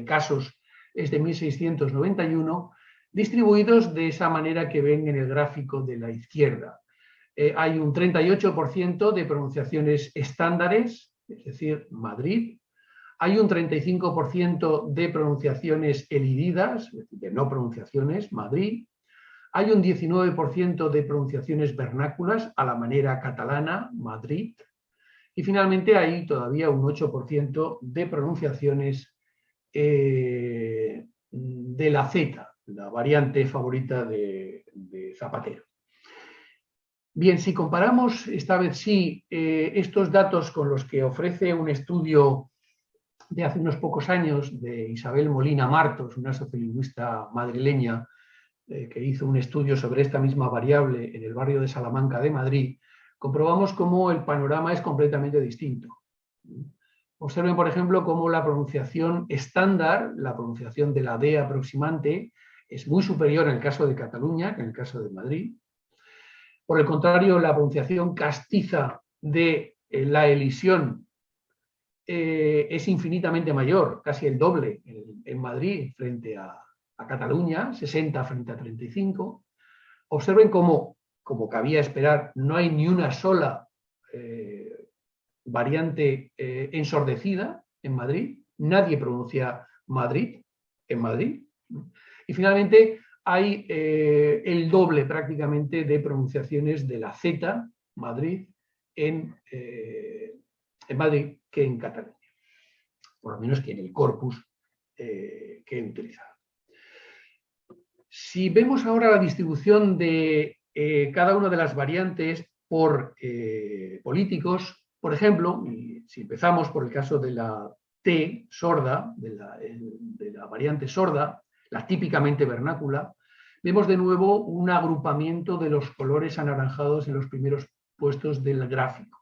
casos es de 1.691, distribuidos de esa manera que ven en el gráfico de la izquierda. Hay un 38% de pronunciaciones estándares, es decir, Madrid. Hay un 35% de pronunciaciones elididas, es decir, de no pronunciaciones, Madrid. Hay un 19% de pronunciaciones vernáculas a la manera catalana, Madrid, y finalmente hay todavía un 8% de pronunciaciones de la Z, la variante favorita de Zapatero. Bien, si comparamos esta vez sí estos datos con los que ofrece un estudio de hace unos pocos años de Isabel Molina Martos, una sociolingüista madrileña, que hizo un estudio sobre esta misma variable en el barrio de Salamanca de Madrid, comprobamos cómo el panorama es completamente distinto. Observen, por ejemplo, cómo la pronunciación estándar, la pronunciación de la D aproximante, es muy superior en el caso de Cataluña que en el caso de Madrid. Por el contrario, la pronunciación castiza de la elisión es infinitamente mayor, casi el doble en Madrid frente a Cataluña, 60 frente a 35. Observen cómo, como cabía esperar, no hay ni una sola variante ensordecida en Madrid. Nadie pronuncia Madrid en Madrid. Y finalmente hay el doble prácticamente de pronunciaciones de la Z, Madrid, en Madrid que en Cataluña. Por lo menos que en el corpus que he utilizado. Si vemos ahora la distribución de cada una de las variantes por políticos, por ejemplo, si empezamos por el caso de la T sorda, de la variante sorda, la típicamente vernácula, vemos de nuevo un agrupamiento de los colores anaranjados en los primeros puestos del gráfico.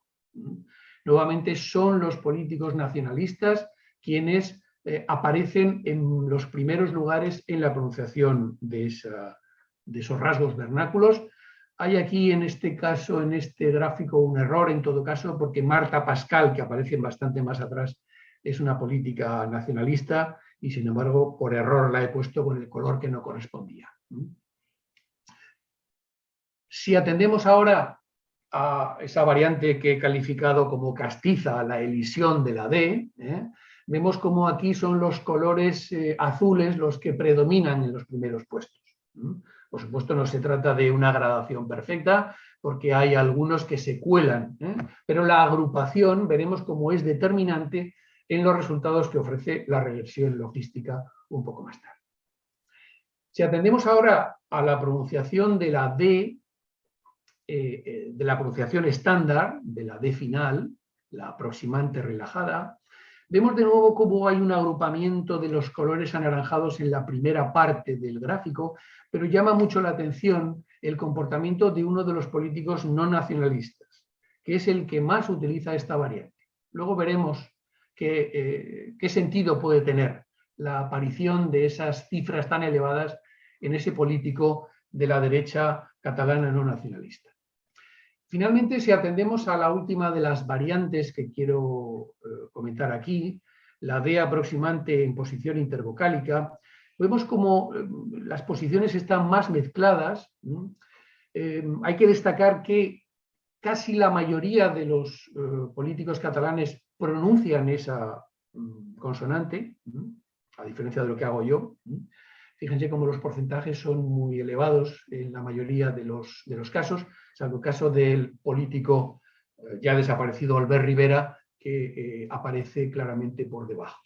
Nuevamente son los políticos nacionalistas quienes aparecen en los primeros lugares en la pronunciación de esos rasgos vernáculos. Hay aquí en este caso, en este gráfico, un error en todo caso, porque Marta Pascal, que aparece bastante más atrás, es una política nacionalista y sin embargo por error la he puesto con el color que no correspondía. Si atendemos ahora a esa variante que he calificado como castiza, la elisión de la D, vemos como aquí son los colores azules los que predominan en los primeros puestos. Por supuesto no se trata de una gradación perfecta porque hay algunos que se cuelan, pero la agrupación veremos cómo es determinante en los resultados que ofrece la regresión logística un poco más tarde. Si atendemos ahora a la pronunciación de la D, de la pronunciación estándar, de la D final, la aproximante relajada, vemos de nuevo cómo hay un agrupamiento de los colores anaranjados en la primera parte del gráfico, pero llama mucho la atención el comportamiento de uno de los políticos no nacionalistas, que es el que más utiliza esta variante. Luego veremos qué sentido puede tener la aparición de esas cifras tan elevadas en ese político de la derecha catalana no nacionalista. Finalmente, si atendemos a la última de las variantes que quiero comentar aquí, la D aproximante en posición intervocálica, vemos como las posiciones están más mezcladas. Hay que destacar que casi la mayoría de los políticos catalanes pronuncian esa consonante, a diferencia de lo que hago yo. Fíjense cómo los porcentajes son muy elevados en la mayoría de los casos, salvo el caso del político ya desaparecido Albert Rivera, que aparece claramente por debajo.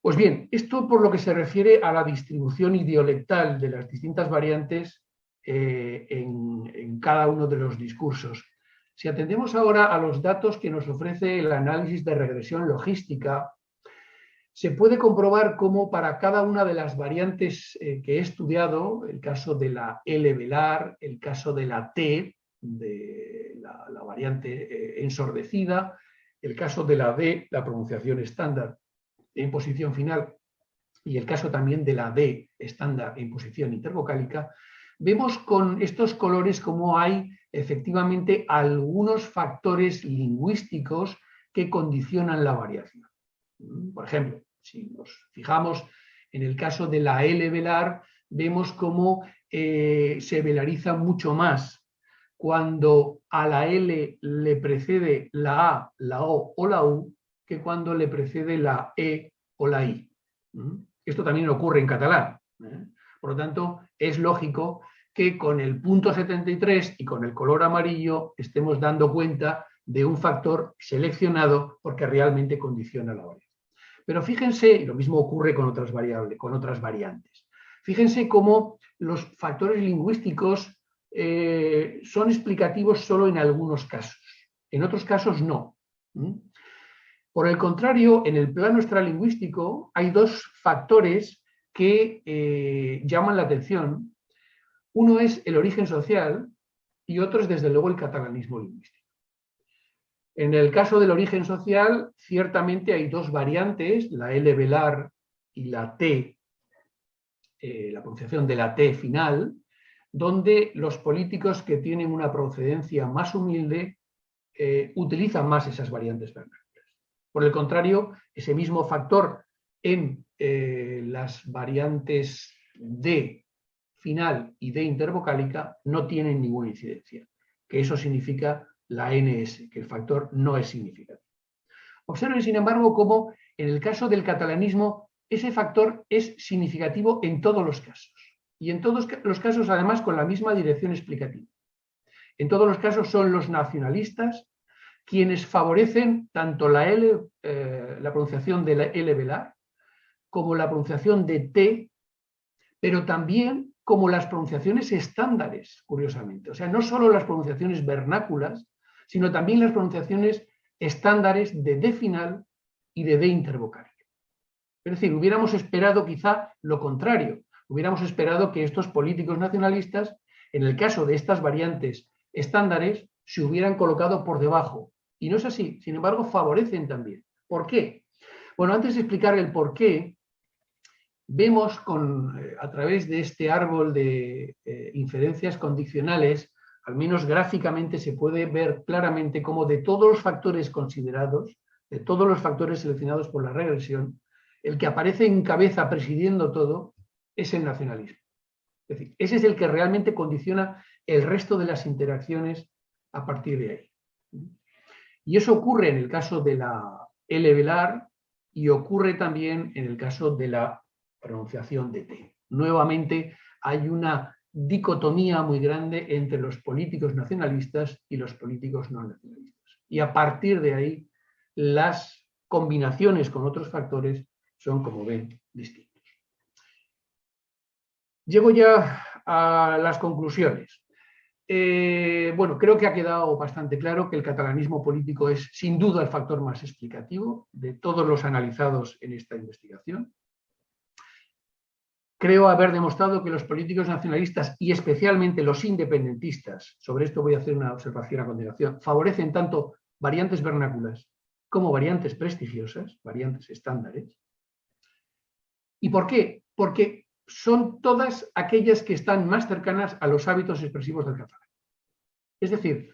Pues bien, esto por lo que se refiere a la distribución idiolectal de las distintas variantes en cada uno de los discursos. Si atendemos ahora a los datos que nos ofrece el análisis de regresión logística, se puede comprobar cómo para cada una de las variantes que he estudiado, el caso de la L velar, el caso de la T, de la variante ensordecida, el caso de la D, la pronunciación estándar en posición final, y el caso también de la D estándar en posición intervocálica, vemos con estos colores cómo hay efectivamente algunos factores lingüísticos que condicionan la variación. Por ejemplo, si nos fijamos en el caso de la L velar, vemos cómo se velariza mucho más cuando a la L le precede la A, la O o la U, que cuando le precede la E o la I. Esto también ocurre en catalán. Por lo tanto, es lógico que con el punto 73 y con el color amarillo estemos dando cuenta de un factor seleccionado porque realmente condiciona la variable. Pero fíjense, y lo mismo ocurre con otras variables, con otras variantes. Fíjense cómo los factores lingüísticos son explicativos solo en algunos casos. En otros casos no. Por el contrario, en el plano extralingüístico hay dos factores que llaman la atención. Uno es el origen social y otro es, desde luego, el catalanismo lingüístico. En el caso del origen social, ciertamente hay dos variantes, la L velar y la T, la pronunciación de la T final, donde los políticos que tienen una procedencia más humilde utilizan más esas variantes vernáculas. Por el contrario, ese mismo factor en las variantes D final y D intervocálica no tienen ninguna incidencia, que eso significa la NS, que el factor no es significativo. Observen, sin embargo, cómo en el caso del catalanismo ese factor es significativo en todos los casos. Y en todos los casos, además, con la misma dirección explicativa. En todos los casos son los nacionalistas quienes favorecen tanto la pronunciación de la L velar como la pronunciación de T, pero también como las pronunciaciones estándares, curiosamente. O sea, no solo las pronunciaciones vernáculas, sino también las pronunciaciones estándares de D final y de D intervocálica. Es decir, hubiéramos esperado quizá lo contrario. Hubiéramos esperado que estos políticos nacionalistas, en el caso de estas variantes estándares, se hubieran colocado por debajo. Y no es así. Sin embargo, favorecen también. ¿Por qué? Bueno, antes de explicar el por qué, vemos a través de este árbol de inferencias condicionales, al menos gráficamente se puede ver claramente cómo de todos los factores considerados, de todos los factores seleccionados por la regresión, el que aparece en cabeza presidiendo todo es el nacionalismo. Es decir, ese es el que realmente condiciona el resto de las interacciones a partir de ahí. Y eso ocurre en el caso de la L velar y ocurre también en el caso de la pronunciación de T. Nuevamente hay una dicotomía muy grande entre los políticos nacionalistas y los políticos no nacionalistas. Y a partir de ahí, las combinaciones con otros factores son, como ven, distintos. Llego ya a las conclusiones. Bueno, creo que ha quedado bastante claro que el catalanismo político es sin duda el factor más explicativo de todos los analizados en esta investigación. Creo haber demostrado que los políticos nacionalistas y especialmente los independentistas, sobre esto voy a hacer una observación a continuación, favorecen tanto variantes vernáculas como variantes prestigiosas, variantes estándares. ¿Y por qué? Porque son todas aquellas que están más cercanas a los hábitos expresivos del catalán. Es decir,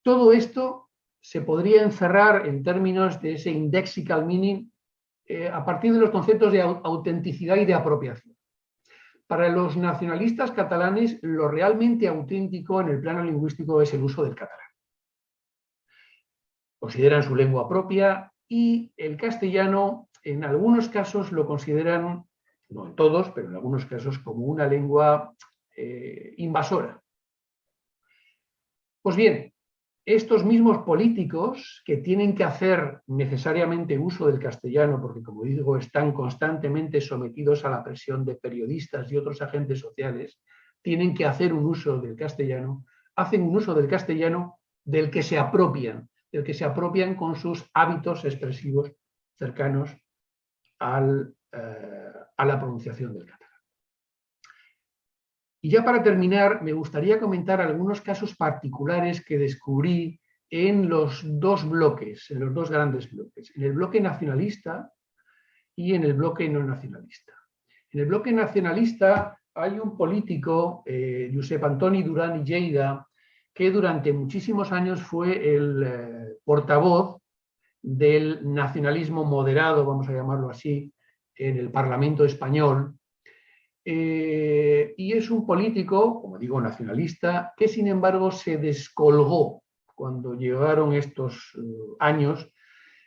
todo esto se podría encerrar en términos de ese indexical meaning a partir de los conceptos de autenticidad y de apropiación. Para los nacionalistas catalanes, lo realmente auténtico en el plano lingüístico es el uso del catalán. Consideran su lengua propia y el castellano, en algunos casos, lo consideran, no en todos, pero en algunos casos, como una lengua invasora. Pues bien, estos mismos políticos que tienen que hacer necesariamente uso del castellano, porque como digo, están constantemente sometidos a la presión de periodistas y otros agentes sociales, tienen que hacer un uso del castellano, hacen un uso del castellano del que se apropian con sus hábitos expresivos cercanos a la pronunciación del catalán. Y ya para terminar, me gustaría comentar algunos casos particulares que descubrí en los dos bloques, en los dos grandes bloques, en el bloque nacionalista y en el bloque no nacionalista. En el bloque nacionalista hay un político, Josep Antoni Duran i Lleida, que durante muchísimos años fue el portavoz del nacionalismo moderado, vamos a llamarlo así, en el Parlamento español. Y es un político, como digo, nacionalista, que sin embargo se descolgó cuando llegaron estos años,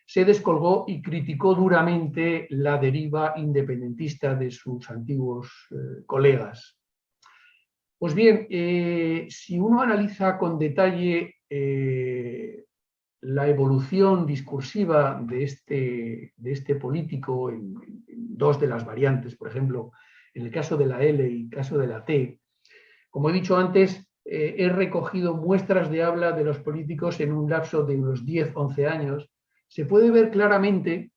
se descolgó y criticó duramente la deriva independentista de sus antiguos colegas. Pues bien, si uno analiza con detalle la evolución discursiva de este político en dos de las variantes, por ejemplo, en el caso de la L y el caso de la T, como he dicho antes, he recogido muestras de habla de los políticos en un lapso de unos 10-11 años. Se puede ver claramente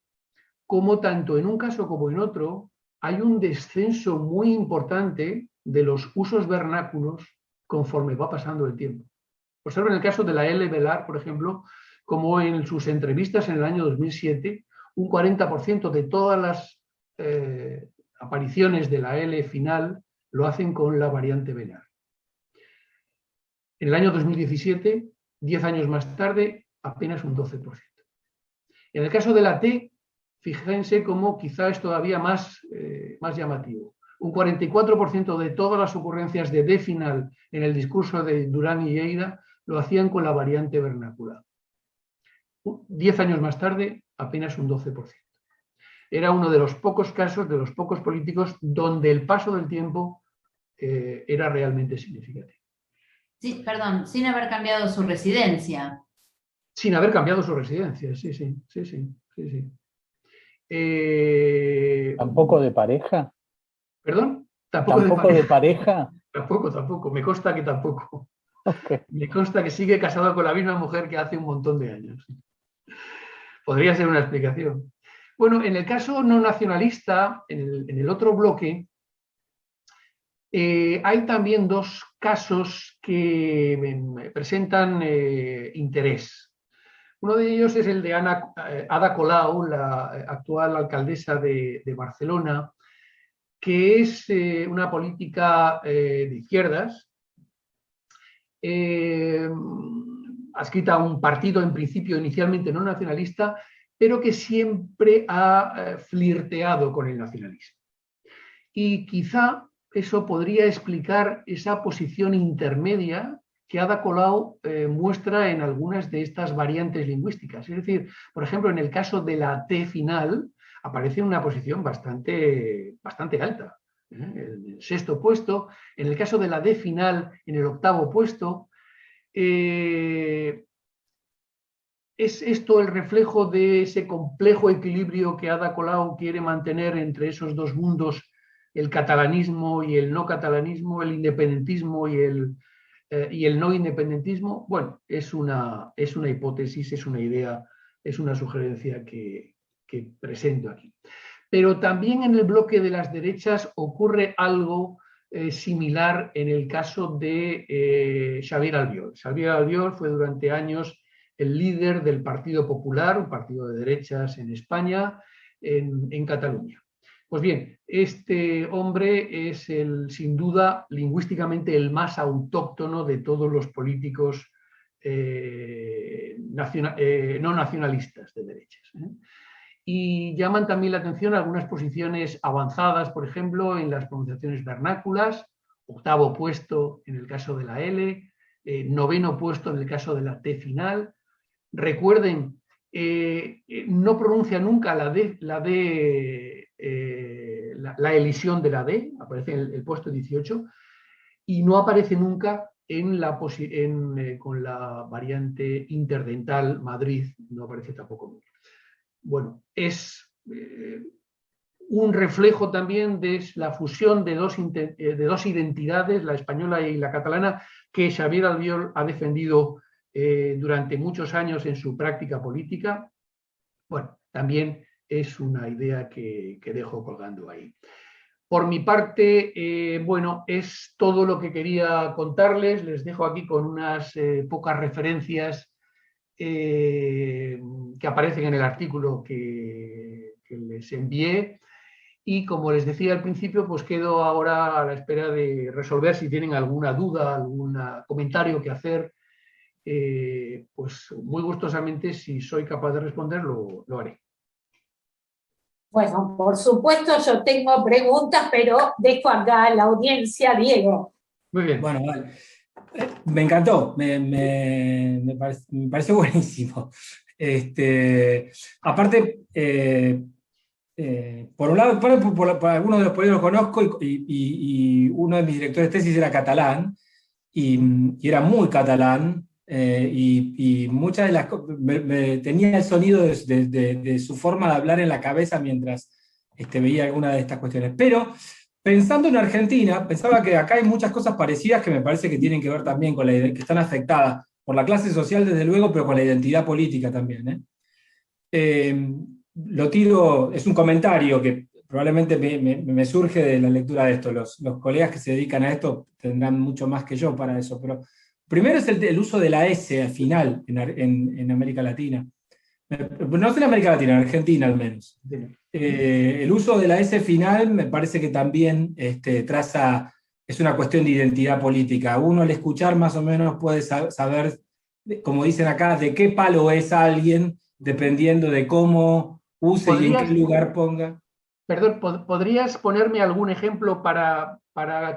cómo tanto en un caso como en otro hay un descenso muy importante de los usos vernáculos conforme va pasando el tiempo. Observen el caso de la L. Velar, por ejemplo, como en sus entrevistas en el año 2007, un 40% de todas las apariciones de la L final lo hacen con la variante Velar. En el año 2017, 10 años más tarde, apenas un 12%. En el caso de la T, fíjense cómo quizá es todavía más llamativo. Un 44% de todas las ocurrencias de D final en el discurso de Durán y Lleida lo hacían con la variante vernácula. 10 años más tarde, apenas un 12%. Era uno de los pocos casos, de los pocos políticos, donde el paso del tiempo era realmente significativo. Sí, perdón, sin haber cambiado su residencia. Sin haber cambiado su residencia, sí. ¿Tampoco de pareja? ¿Perdón? ¿Tampoco de pareja? Tampoco. Me consta que tampoco. Okay. Me consta que sigue casado con la misma mujer que hace un montón de años. Podría ser una explicación. Bueno, en el caso no nacionalista, en el otro bloque, hay también dos casos que presentan interés. Uno de ellos es el de Ada Colau, la actual alcaldesa de Barcelona, que es una política de izquierdas, adscrita a un partido en principio inicialmente no nacionalista, pero que siempre ha flirteado con el nacionalismo. Y quizá eso podría explicar esa posición intermedia que Ada Colau muestra en algunas de estas variantes lingüísticas. Es decir, por ejemplo, en el caso de la T final, aparece en una posición bastante alta, en el 6º puesto. En el caso de la D final, en el 8º puesto. ¿Es esto el reflejo de ese complejo equilibrio que Ada Colau quiere mantener entre esos dos mundos, el catalanismo y el no catalanismo, el independentismo y el no independentismo? Bueno, es una hipótesis, es una idea, es una sugerencia que presento aquí. Pero también en el bloque de las derechas ocurre algo similar en el caso de Xavier Albiol. Xavier Albiol fue durante años el líder del Partido Popular, un partido de derechas en España, en Cataluña. Pues bien, este hombre es sin duda lingüísticamente el más autóctono de todos los políticos no nacionalistas de derechas. Y llaman también la atención algunas posiciones avanzadas, por ejemplo, en las pronunciaciones vernáculas, 8º puesto en el caso de la L, 9º puesto en el caso de la T final. Recuerden, no pronuncia nunca la elisión de la D, aparece en el puesto 18, y no aparece nunca con la variante interdental Madrid, no aparece tampoco. Bueno, es un reflejo también de la fusión de dos identidades, la española y la catalana, que Xavier Albiol ha defendido durante muchos años en su práctica política. Bueno, también es una idea que dejo colgando ahí. Por mi parte, bueno, es todo lo que quería contarles. Les dejo aquí con unas pocas referencias que aparecen en el artículo que les envié. Y como les decía al principio, pues quedo ahora a la espera de resolver si tienen alguna duda, algún comentario que hacer. Pues muy gustosamente, si soy capaz de responder, lo haré. Bueno, por supuesto yo tengo preguntas, pero dejo acá a la audiencia, Diego. Muy bien. Bueno, vale. Me encantó, me pareció buenísimo. Aparte, por un lado, por algunos de los políticos que conozco, y uno de mis directores de tesis era catalán, y era muy catalán, y muchas de las cosas, tenía el sonido de su forma de hablar en la cabeza mientras veía alguna de estas cuestiones. Pero pensando en Argentina, pensaba que acá hay muchas cosas parecidas que me parece que tienen que ver también con que están afectadas por la clase social, desde luego, pero con la identidad política también. Lo tiro, es un comentario que probablemente me surge de la lectura de esto. Los colegas que se dedican a esto tendrán mucho más que yo para eso, pero primero es el uso de la S al final en América Latina. No sé en América Latina, en Argentina al menos. El uso de la S final me parece que también traza, es una cuestión de identidad política. Uno al escuchar más o menos puede saber, como dicen acá, de qué palo es alguien, dependiendo de cómo use y en qué lugar ponga. Perdón, ¿podrías ponerme algún ejemplo para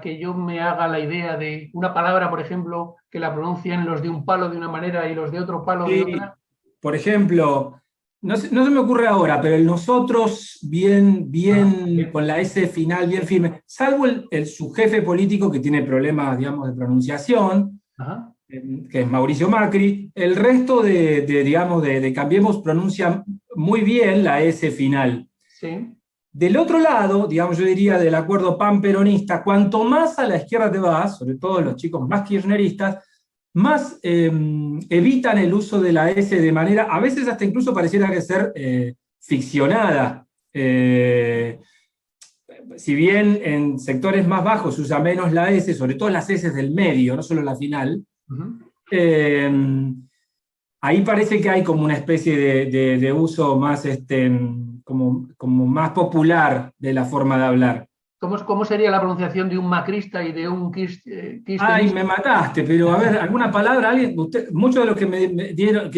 que yo me haga la idea de una palabra, por ejemplo, que la pronuncien los de un palo de una manera y los de otro palo de otra? Por ejemplo, no se me ocurre ahora, pero el nosotros bien con la S final bien firme, salvo su jefe político que tiene problemas, digamos, de pronunciación, Ajá. que es Mauricio Macri. El resto de Cambiemos pronuncia muy bien la S final. Sí. Del otro lado, digamos, yo diría del acuerdo pan-peronista, cuanto más a la izquierda te vas, sobre todo los chicos más kirchneristas, más evitan el uso de la S de manera, a veces hasta incluso pareciera que ser ficcionada. Si bien en sectores más bajos se usa menos la S, sobre todo las S del medio, no solo la final, ahí parece que hay como una especie de uso más, como más popular de la forma de hablar. ¿Cómo sería la pronunciación de un macrista y de un kirchnerista? Ay, me mataste, pero a ver, ¿alguna palabra? Muchos de los que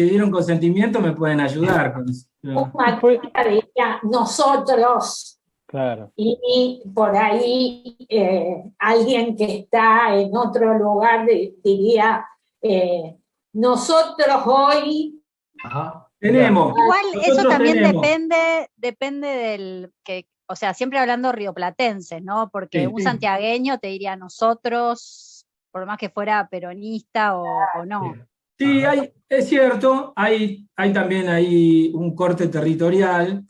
dieron consentimiento me pueden ayudar con eso. Un macrista diría nosotros. Claro. Y por ahí alguien que está en otro lugar diría nosotros hoy. Ajá. Tenemos. Igual eso también depende del que, o sea, siempre hablando rioplatenses, ¿no? Porque un santiagueño te diría nosotros, por más que fuera peronista o no. Sí, es cierto, hay también ahí un corte territorial,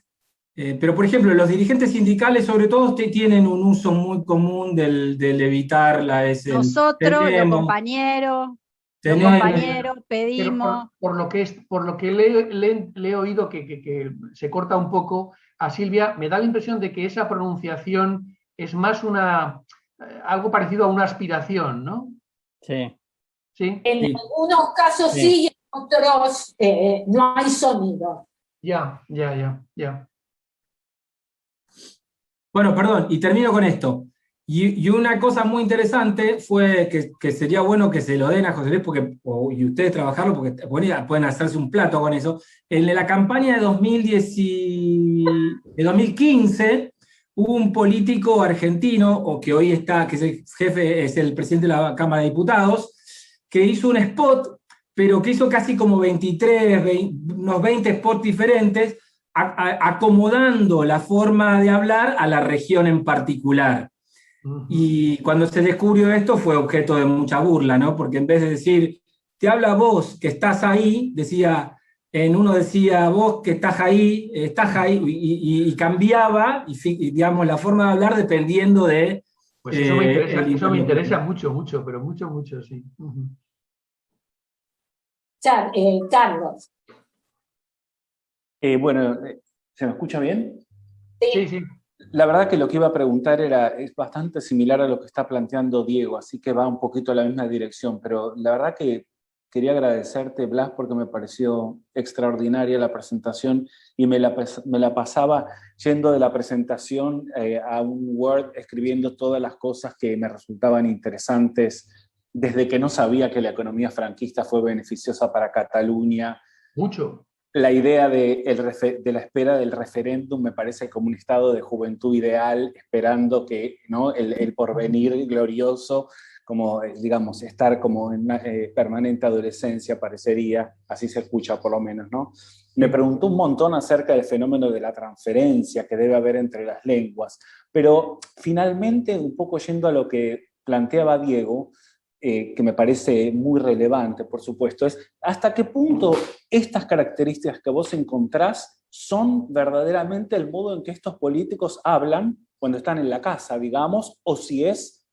pero por ejemplo, los dirigentes sindicales sobre todo tienen un uso muy común del evitar la S. Nosotros, los compañeros, pedimos. Por lo que le he oído que se corta un poco a Silvia, me da la impresión de que esa pronunciación es más algo parecido a una aspiración, ¿no? Sí. ¿Sí? En algunos casos sí, y en otros no hay sonido. Ya. Bueno, perdón, y termino con esto. Y una cosa muy interesante fue que sería bueno que se lo den a José Luis, y ustedes trabajarlo, porque pueden hacerse un plato con eso. En la campaña de 2015, hubo un político argentino, que hoy está, que es el jefe, es el presidente de la Cámara de Diputados, que hizo un spot, pero que hizo casi como unos 20 spots diferentes, acomodando la forma de hablar a la región en particular. Y cuando se descubrió esto fue objeto de mucha burla, ¿no? Porque en vez de decir, te habla vos que estás ahí, uno decía, vos que estás ahí, y cambiaba, digamos, la forma de hablar dependiendo de... Pues eso me interesa mucho, pero mucho, sí. Carlos. Bueno, ¿se me escucha bien? Sí. La verdad que lo que iba a preguntar es bastante similar a lo que está planteando Diego, así que va un poquito a la misma dirección, pero la verdad que quería agradecerte, Blas, porque me pareció extraordinaria la presentación y me la pasaba yendo de la presentación a un Word, escribiendo todas las cosas que me resultaban interesantes, desde que no sabía que la economía franquista fue beneficiosa para Cataluña. Mucho. La idea de la espera del referéndum me parece como un estado de juventud ideal, esperando que, ¿no?, el porvenir glorioso, como, digamos, estar como en una permanente adolescencia, parecería, así se escucha por lo menos, ¿no? Me preguntó un montón acerca del fenómeno de la transferencia que debe haber entre las lenguas, pero finalmente, un poco yendo a lo que planteaba Diego, que me parece muy relevante, por supuesto, es hasta qué punto estas características que vos encontrás son verdaderamente el modo en que estos políticos hablan cuando están en la casa, digamos, o si es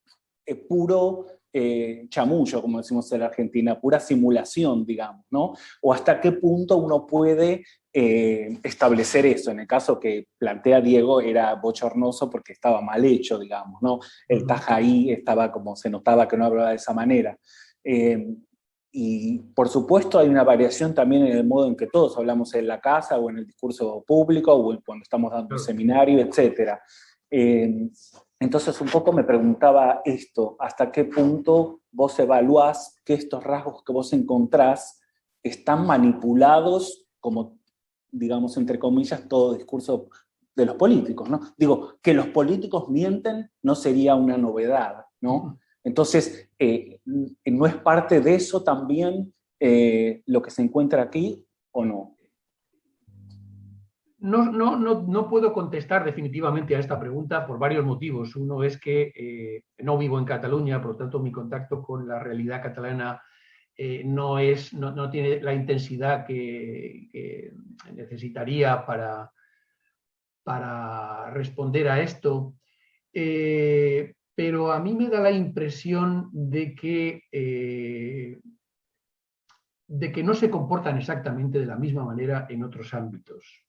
puro chamullo, como decimos en la Argentina, pura simulación, digamos, ¿no? O hasta qué punto uno puede establecer eso. En el caso que plantea Diego era bochornoso porque estaba mal hecho, digamos, ¿no? El Tajaí estaba como, se notaba que no hablaba de esa manera. Y por supuesto hay una variación también en el modo en que todos hablamos en la casa o en el discurso público o cuando estamos dando un seminario, etc. Entonces un poco me preguntaba esto, ¿hasta qué punto vos evaluás que estos rasgos que vos encontrás están manipulados como, digamos, entre comillas, todo discurso de los políticos, ¿no? Digo, que los políticos mienten no sería una novedad, ¿no? Entonces, ¿no es parte de eso también lo que se encuentra aquí o no? No puedo contestar definitivamente a esta pregunta por varios motivos. Uno es que no vivo en Cataluña, por lo tanto mi contacto con la realidad catalana no tiene la intensidad que necesitaría para responder a esto. Pero a mí me da la impresión de que no se comportan exactamente de la misma manera en otros ámbitos.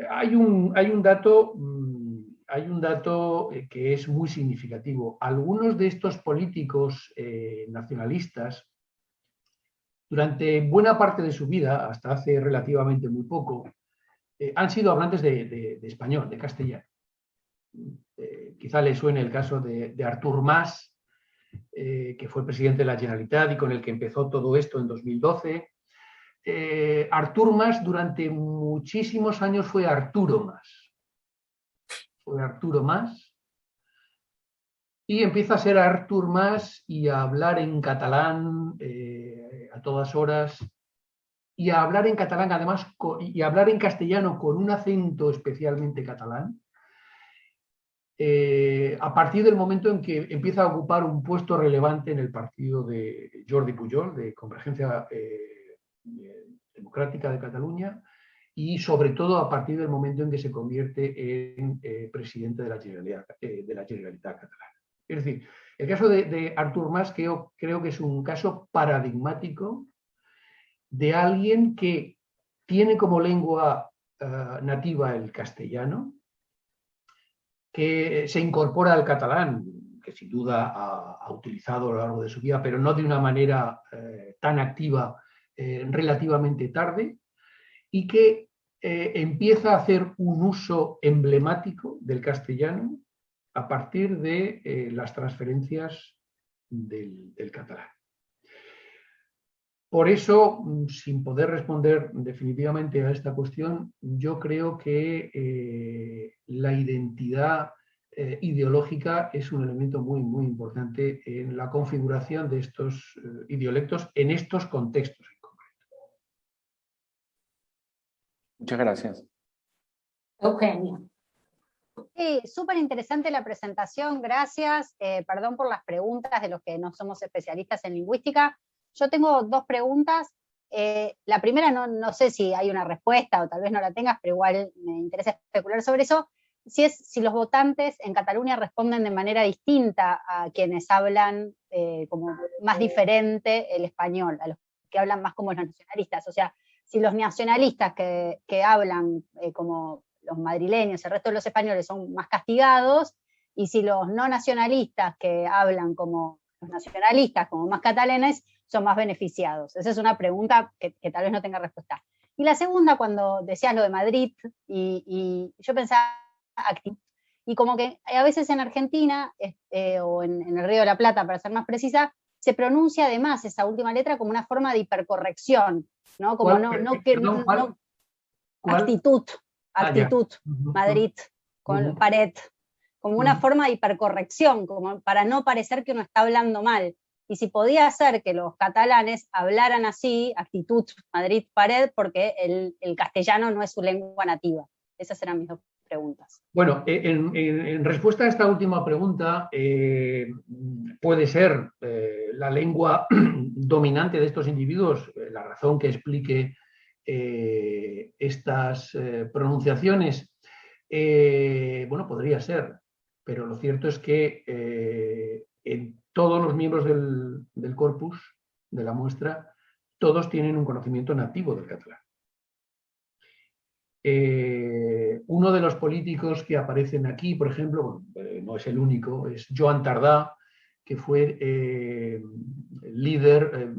Hay un dato que es muy significativo. Algunos de estos políticos nacionalistas, durante buena parte de su vida, hasta hace relativamente muy poco, han sido hablantes de español, de castellano. Quizá le suene el caso de Artur Mas, que fue presidente de la Generalitat y con el que empezó todo esto en 2012. Artur Mas durante muchísimos años fue Arturo Mas. Fue Arturo Mas. Y empieza a ser Artur Mas y a hablar en catalán a todas horas. Y a hablar en catalán, además, y a hablar en castellano con un acento especialmente catalán. A partir del momento en que empieza a ocupar un puesto relevante en el partido de Jordi Pujol, de Convergencia Democrática de Cataluña, y sobre todo a partir del momento en que se convierte en presidente de la Generalitat catalana. Es decir, el caso de Artur Mas creo que es un caso paradigmático de alguien que tiene como lengua nativa el castellano, que se incorpora al catalán, que sin duda ha utilizado a lo largo de su vida, pero no de una manera tan activa relativamente tarde, y que empieza a hacer un uso emblemático del castellano a partir de las transferencias del catalán. Por eso, sin poder responder definitivamente a esta cuestión, yo creo que la identidad ideológica es un elemento muy, muy importante en la configuración de estos idiolectos en estos contextos en concreto. Muchas gracias. Eugenia. Sí, súper interesante la presentación, gracias. Perdón por las preguntas de los que no somos especialistas en lingüística. Yo tengo dos preguntas. La primera no sé si hay una respuesta o tal vez no la tengas, pero igual me interesa especular sobre eso. Si los votantes en Cataluña responden de manera distinta a quienes hablan como más diferente el español, a los que hablan más como los nacionalistas. O sea, si los nacionalistas que hablan como los madrileños, el resto de los españoles son más castigados, y si los no nacionalistas que hablan como los nacionalistas, como más catalanes, son más beneficiados. Esa es una pregunta que tal vez no tenga respuesta. Y la segunda, cuando decías lo de Madrid, y yo pensaba, y como que a veces en Argentina, o en el Río de la Plata, para ser más precisa, se pronuncia además esa última letra como una forma de hipercorrección, ¿no? Como actitud, Madrid, con pared, como una forma de hipercorrección, como para no parecer que uno está hablando mal. y si podía ser que los catalanes hablaran así, actitud Madrid-Pared, porque el castellano no es su lengua nativa. Esas eran mis dos preguntas. Bueno, en respuesta a esta última pregunta, puede ser la lengua dominante de estos individuos, la razón que explique estas pronunciaciones. Bueno, podría ser, pero lo cierto es que en todos los miembros del corpus, de la muestra, todos tienen un conocimiento nativo del catalán. Uno de los políticos que aparecen aquí, por ejemplo, no es el único, es Joan Tardà, que fue líder,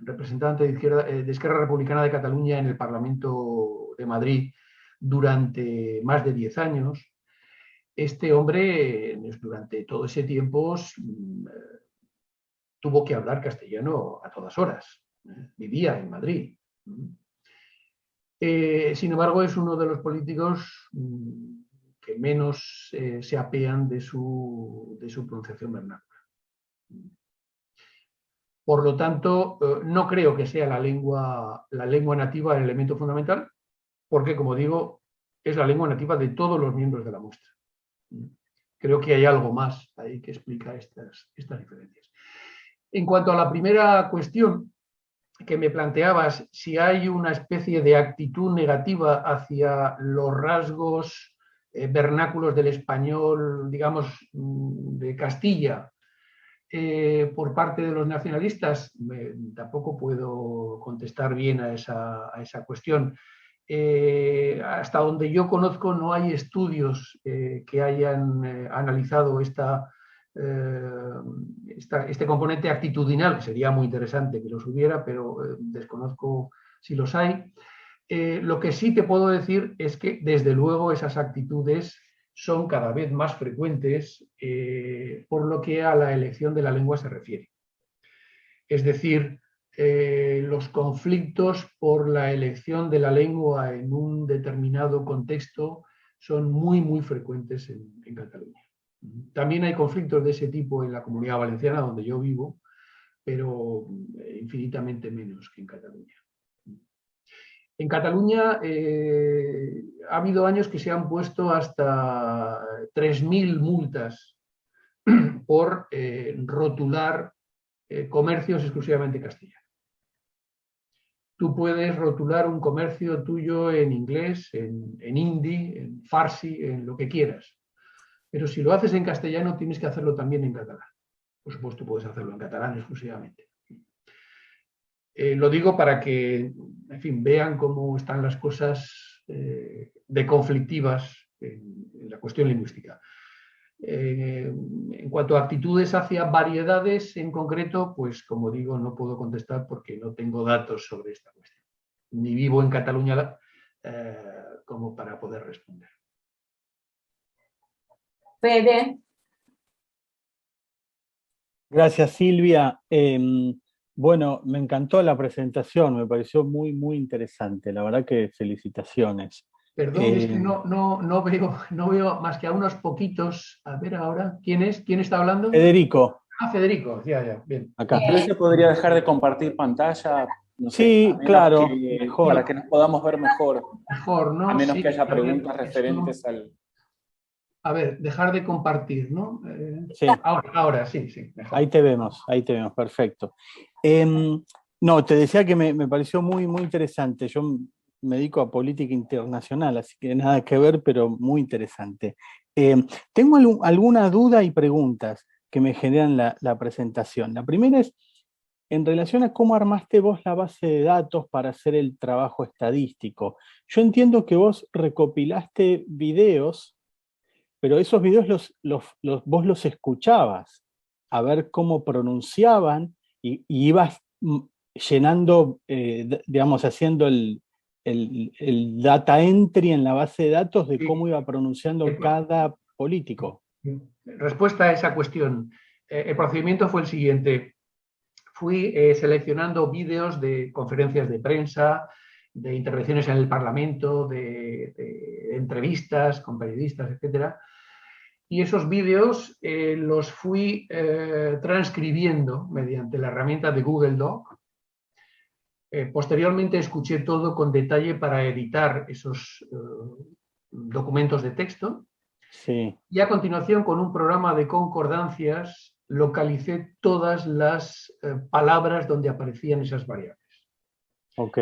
representante de Esquerra Republicana de Cataluña en el Parlamento de Madrid durante más de 10 años. Este hombre, durante todo ese tiempo, tuvo que hablar castellano a todas horas. Vivía en Madrid. Sin embargo, es uno de los políticos que menos se apean de su pronunciación vernácula. Por lo tanto, no creo que sea la lengua nativa el elemento fundamental, porque, como digo, es la lengua nativa de todos los miembros de la muestra. Creo que hay algo más ahí que explica estas diferencias. En cuanto a la primera cuestión que me planteabas, si hay una especie de actitud negativa hacia los rasgos vernáculos del español, digamos, de Castilla, por parte de los nacionalistas, tampoco puedo contestar bien a esa cuestión. Hasta donde yo conozco no hay estudios que hayan analizado este componente actitudinal, que sería muy interesante que los hubiera, pero desconozco si los hay. Lo que sí te puedo decir es que, desde luego, esas actitudes son cada vez más frecuentes por lo que a la elección de la lengua se refiere. Es decir, los conflictos por la elección de la lengua en un determinado contexto son muy, muy frecuentes en Cataluña. También hay conflictos de ese tipo en la Comunidad Valenciana, donde yo vivo, pero infinitamente menos que en Cataluña. En Cataluña ha habido años que se han puesto hasta 3.000 multas por rotular comercios exclusivamente castellanos. Tú puedes rotular un comercio tuyo en inglés, en hindi, en farsi, en lo que quieras. Pero si lo haces en castellano, tienes que hacerlo también en catalán. Por supuesto, puedes hacerlo en catalán exclusivamente. Lo digo para que, en fin, vean cómo están las cosas de conflictivas en la cuestión lingüística. En cuanto a actitudes hacia variedades en concreto, pues como digo, no puedo contestar porque no tengo datos sobre esta cuestión. Ni vivo en Cataluña como para poder responder. Fede. Gracias, Silvia. Bueno, me encantó la presentación, me pareció muy, muy interesante. La verdad que felicitaciones. Perdón, es que no veo más que a unos poquitos. A ver ahora, ¿quién es? ¿Quién está hablando? Federico. Ah, Federico, ya, bien. Acá. ¿Crees que podría dejar de compartir pantalla? No sé, sí, claro, mejor. Para que nos podamos ver mejor. Mejor, ¿no? A menos sí, que haya preguntas referentes al... A ver, dejar de compartir, ¿no? Sí. Ahora sí, mejor. Ahí te vemos, perfecto. No, te decía que me pareció muy, muy interesante. Yo me dedico a política internacional, así que nada que ver, pero muy interesante. Tengo alguna duda y preguntas que me generan la presentación. La primera es en relación a cómo armaste vos la base de datos para hacer el trabajo estadístico. Yo entiendo que vos recopilaste videos, pero esos videos vos los escuchabas a ver cómo pronunciaban y ibas llenando, digamos, haciendo el data entry en la base de datos de cómo iba pronunciando cada político. Respuesta a esa cuestión. El procedimiento fue el siguiente. Fui seleccionando vídeos de conferencias de prensa, de intervenciones en el Parlamento, de entrevistas con periodistas, etcétera. y esos vídeos los fui transcribiendo mediante la herramienta de Google Doc. Posteriormente escuché todo con detalle para editar esos documentos de texto. Sí. Y a continuación, con un programa de concordancias, localicé todas las palabras donde aparecían esas variables. Ok.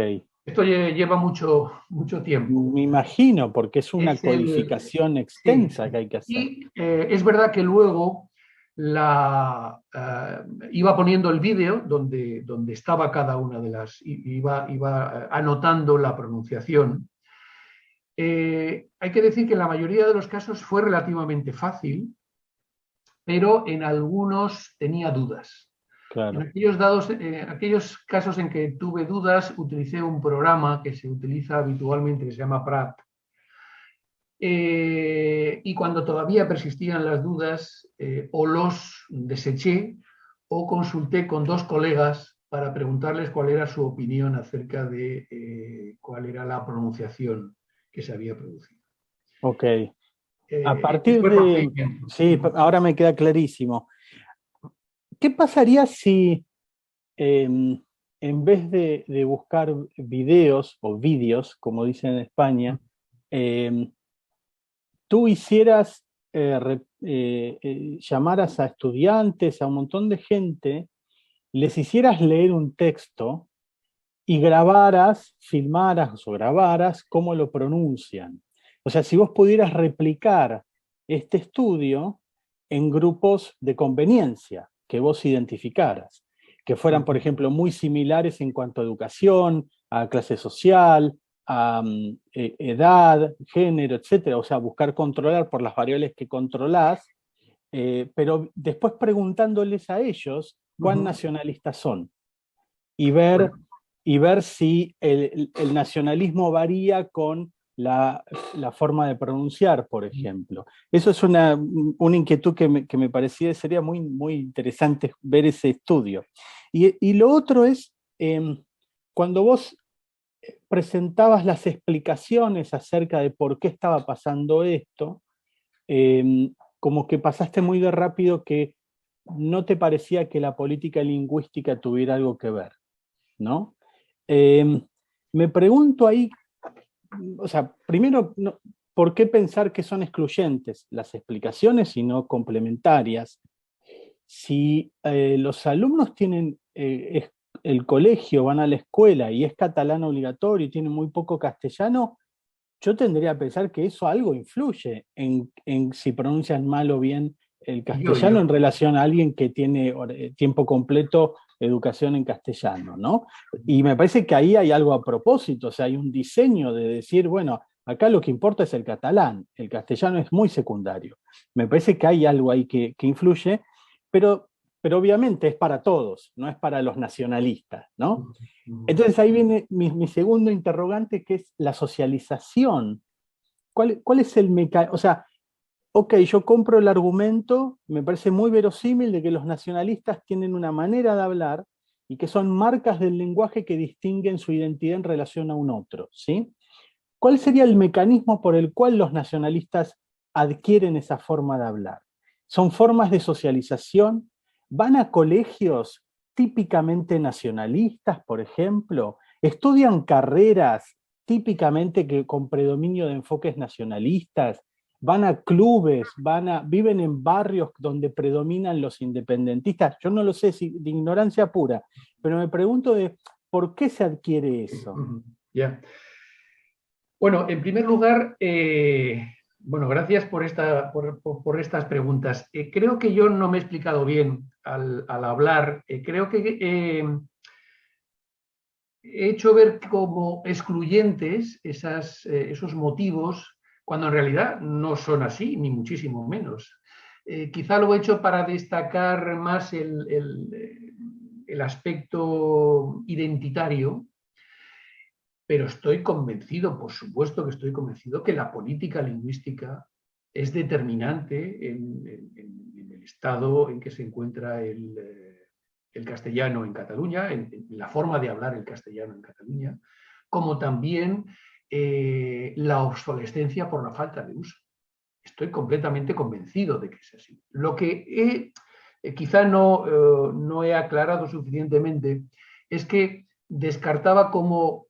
Esto lleva mucho tiempo. Me imagino, porque es una codificación extensa sí. que hay que hacer. Y es verdad que luego iba poniendo el vídeo donde estaba cada una de las... Iba anotando la pronunciación. Hay que decir que en la mayoría de los casos fue relativamente fácil, pero en algunos tenía dudas. Claro. En aquellos casos en que tuve dudas, utilicé un programa que se utiliza habitualmente, que se llama Prat. Y cuando todavía persistían las dudas, o los deseché o consulté con 2 colegas para preguntarles cuál era su opinión acerca de cuál era la pronunciación que se había producido. Ok. A partir de... Sí, ahora me queda clarísimo. ¿Qué pasaría si en vez de buscar videos o vídeos, como dicen en España, tú hicieras, llamaras a estudiantes, a un montón de gente, les hicieras leer un texto y filmaras o grabaras cómo lo pronuncian? O sea, si vos pudieras replicar este estudio en grupos de conveniencia que vos identificaras, que fueran, por ejemplo, muy similares en cuanto a educación, a clase social, a edad, género, etcétera. O sea, buscar controlar por las variables que controlás, pero después preguntándoles a ellos cuán nacionalistas son y ver si el nacionalismo varía con la forma de pronunciar, por ejemplo. Eso es una inquietud que me parecía, sería muy, muy interesante ver ese estudio. Y lo otro es, cuando vos presentabas las explicaciones acerca de por qué estaba pasando esto, como que pasaste muy de rápido que no te parecía que la política lingüística tuviera algo que ver, ¿no? Me pregunto ahí, o sea, primero, ¿por qué pensar que son excluyentes las explicaciones y no complementarias? Si los alumnos tienen el colegio, van a la escuela y es catalán obligatorio y tienen muy poco castellano, yo tendría que pensar que eso algo influye en si pronuncian mal o bien el castellano en relación a alguien que tiene tiempo completo educación en castellano, ¿no? Y me parece que ahí hay algo a propósito, o sea, hay un diseño de decir, bueno, acá lo que importa es el catalán, el castellano es muy secundario. Me parece que hay algo ahí que influye, pero obviamente es para todos, no es para los nacionalistas, ¿no? Entonces ahí viene mi segundo interrogante, que es la socialización. ¿Cuál es el mecanismo? O sea, ok, yo compro el argumento, me parece muy verosímil de que los nacionalistas tienen una manera de hablar y que son marcas del lenguaje que distinguen su identidad en relación a un otro, ¿sí? ¿Cuál sería el mecanismo por el cual los nacionalistas adquieren esa forma de hablar? ¿Son formas de socialización? ¿Van a colegios típicamente nacionalistas, por ejemplo? ¿Estudian carreras típicamente con predominio de enfoques nacionalistas? ¿Van a clubes? ¿Viven en barrios donde predominan los independentistas? Yo no lo sé, de ignorancia pura, pero me pregunto de por qué se adquiere eso. Ya. Bueno, en primer lugar, bueno, gracias por estas preguntas. Creo que yo no me he explicado bien al hablar. Creo que he hecho ver como excluyentes esos motivos, cuando en realidad no son así, ni muchísimo menos. Quizá lo he hecho para destacar más el aspecto identitario, pero estoy convencido, por supuesto que estoy convencido, que la política lingüística es determinante en el estado en que se encuentra el castellano en Cataluña, en la forma de hablar el castellano en Cataluña, como también la obsolescencia por la falta de uso. Estoy completamente convencido de que es así. Lo que quizá no he aclarado suficientemente es que descartaba como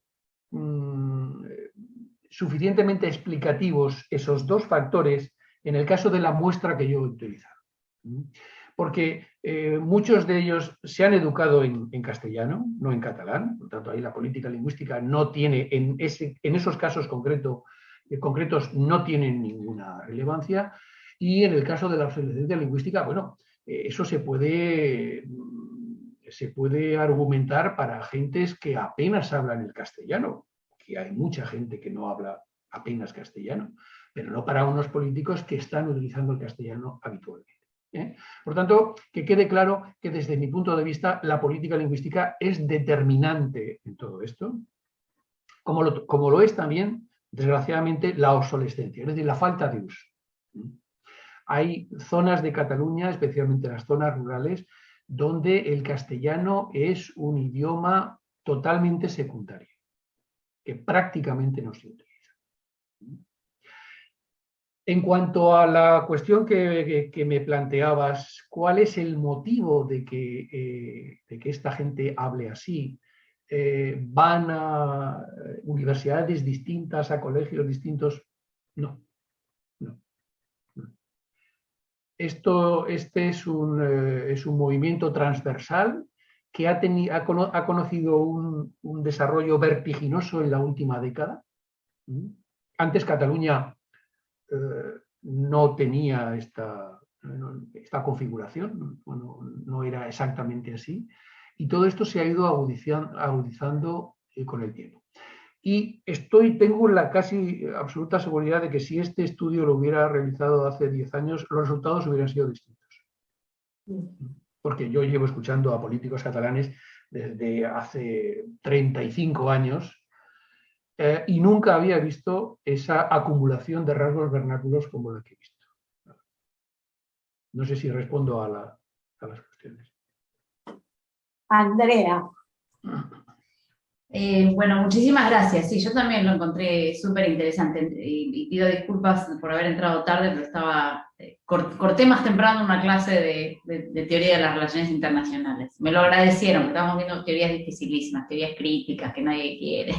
suficientemente explicativos esos dos factores en el caso de la muestra que yo he utilizado. Porque muchos de ellos se han educado en castellano, no en catalán, por tanto ahí la política lingüística no tiene, en esos casos concretos no tienen ninguna relevancia, y en el caso de la obsolescencia lingüística, bueno, eso se puede argumentar para gentes que apenas hablan el castellano, que hay mucha gente que no habla apenas castellano, pero no para unos políticos que están utilizando el castellano habitualmente. Por tanto, que quede claro que desde mi punto de vista la política lingüística es determinante en todo esto, como lo es también, desgraciadamente, la obsolescencia, es decir, la falta de uso. Hay zonas de Cataluña, especialmente las zonas rurales, donde el castellano es un idioma totalmente secundario, que prácticamente no se utiliza. En cuanto a la cuestión que me planteabas, ¿cuál es el motivo de que esta gente hable así? ¿Van a universidades distintas, a colegios distintos? No. Este es un movimiento transversal que ha conocido un desarrollo vertiginoso en la última década. Antes Cataluña no tenía esta configuración, no era exactamente así, y todo esto se ha ido agudizando con el tiempo. Y tengo la casi absoluta seguridad de que si este estudio lo hubiera realizado hace 10 años, los resultados hubieran sido distintos. Porque yo llevo escuchando a políticos catalanes desde hace 35 años y nunca había visto esa acumulación de rasgos vernáculos como la que he visto. No sé si respondo a las cuestiones. Andrea. Bueno, muchísimas gracias. Sí, yo también lo encontré súper interesante y pido disculpas por haber entrado tarde, pero corté más temprano una clase de teoría de las relaciones internacionales. Me lo agradecieron, porque estábamos viendo teorías dificilísimas, teorías críticas que nadie quiere.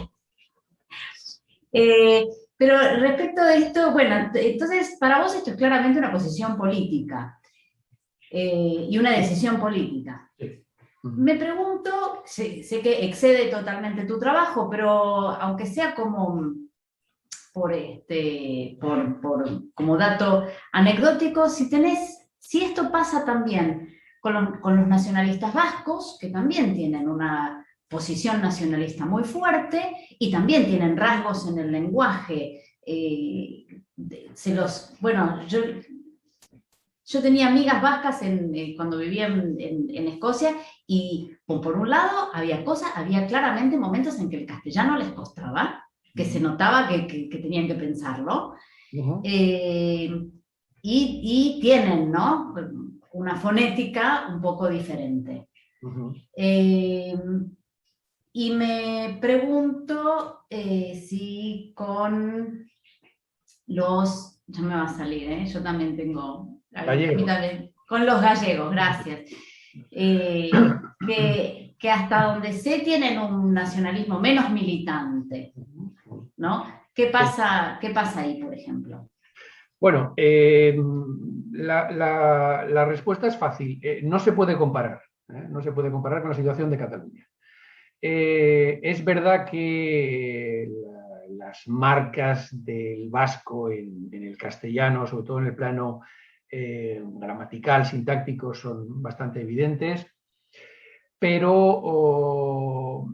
Pero respecto de esto, bueno, entonces para vos esto es claramente una posición política y una decisión política. Sí. Me pregunto, sé que excede totalmente tu trabajo, pero aunque sea como como dato anecdótico, si esto pasa también con los nacionalistas vascos, que también tienen una posición nacionalista muy fuerte y también tienen rasgos en el lenguaje. Yo tenía amigas vascas cuando vivía en Escocia y por un lado había claramente momentos en que el castellano les costaba, que se notaba que tenían que pensarlo, y tienen, ¿no?, una fonética un poco diferente. Y me pregunto si con los... Ya me va a salir, yo también tengo... Con los gallegos, gracias. Que hasta donde sé tienen un nacionalismo menos militante, ¿no? ¿Qué pasa ahí, por ejemplo? Bueno, la respuesta es fácil. No se puede comparar. No se puede comparar con la situación de Cataluña. Es verdad que las marcas del vasco en el castellano, sobre todo en el plano gramatical, sintáctico, son bastante evidentes, pero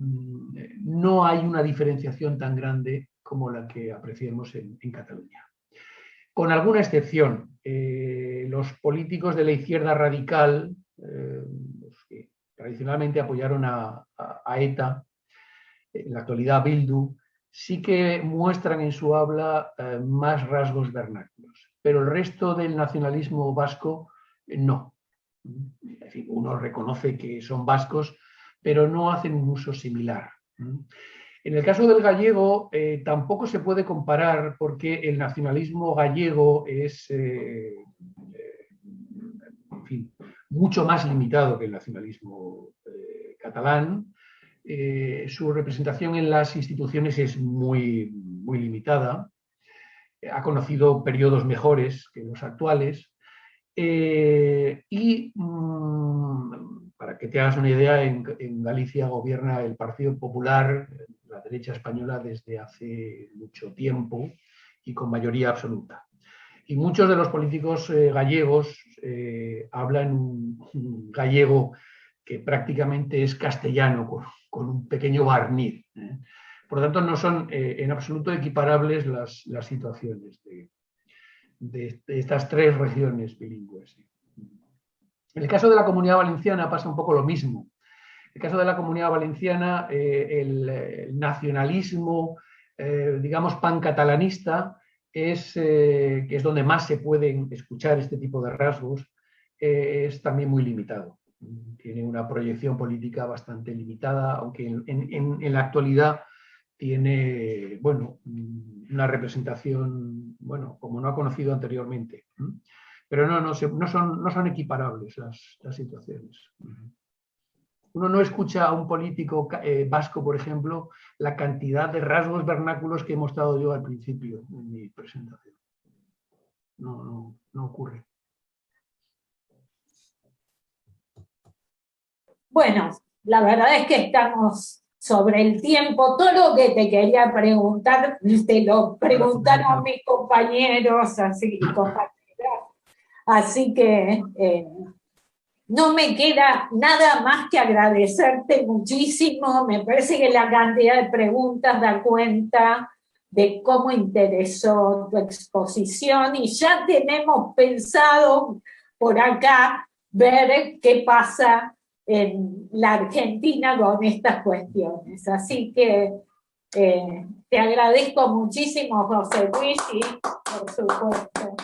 no hay una diferenciación tan grande como la que apreciamos en Cataluña. Con alguna excepción, los políticos de la izquierda radical, los que tradicionalmente apoyaron a ETA, en la actualidad Bildu, sí que muestran en su habla más rasgos vernáculos, pero el resto del nacionalismo vasco no. En fin, uno reconoce que son vascos, pero no hacen un uso similar. En el caso del gallego, tampoco se puede comparar porque el nacionalismo gallego es, en fin, mucho más limitado que el nacionalismo catalán. Su representación en las instituciones es muy, muy limitada. Ha conocido periodos mejores que los actuales. Para que te hagas una idea, en Galicia gobierna el Partido Popular, la derecha española, desde hace mucho tiempo y con mayoría absoluta. Y muchos de los políticos gallegos hablan un gallego que prácticamente es castellano, con un pequeño barniz. Por lo tanto, no son en absoluto equiparables las situaciones de estas tres regiones bilingües. En el caso de la Comunidad Valenciana pasa un poco lo mismo. En el caso de la Comunidad Valenciana, el nacionalismo, digamos, pancatalanista, que es donde más se pueden escuchar este tipo de rasgos, es también muy limitado. Tiene una proyección política bastante limitada, aunque en la actualidad tiene, bueno, una representación, bueno, como no ha conocido anteriormente. Pero no son equiparables las situaciones. Uno no escucha a un político vasco, por ejemplo, la cantidad de rasgos vernáculos que he mostrado yo al principio en mi presentación. No ocurre. Bueno, la verdad es que estamos sobre el tiempo. Todo lo que te quería preguntar, te lo preguntaron mis compañeros y compañeras. Así que no me queda nada más que agradecerte muchísimo. Me parece que la cantidad de preguntas da cuenta de cómo interesó tu exposición y ya tenemos pensado por acá ver qué pasa en la Argentina con estas cuestiones. Así que te agradezco muchísimo, José Luis, y por supuesto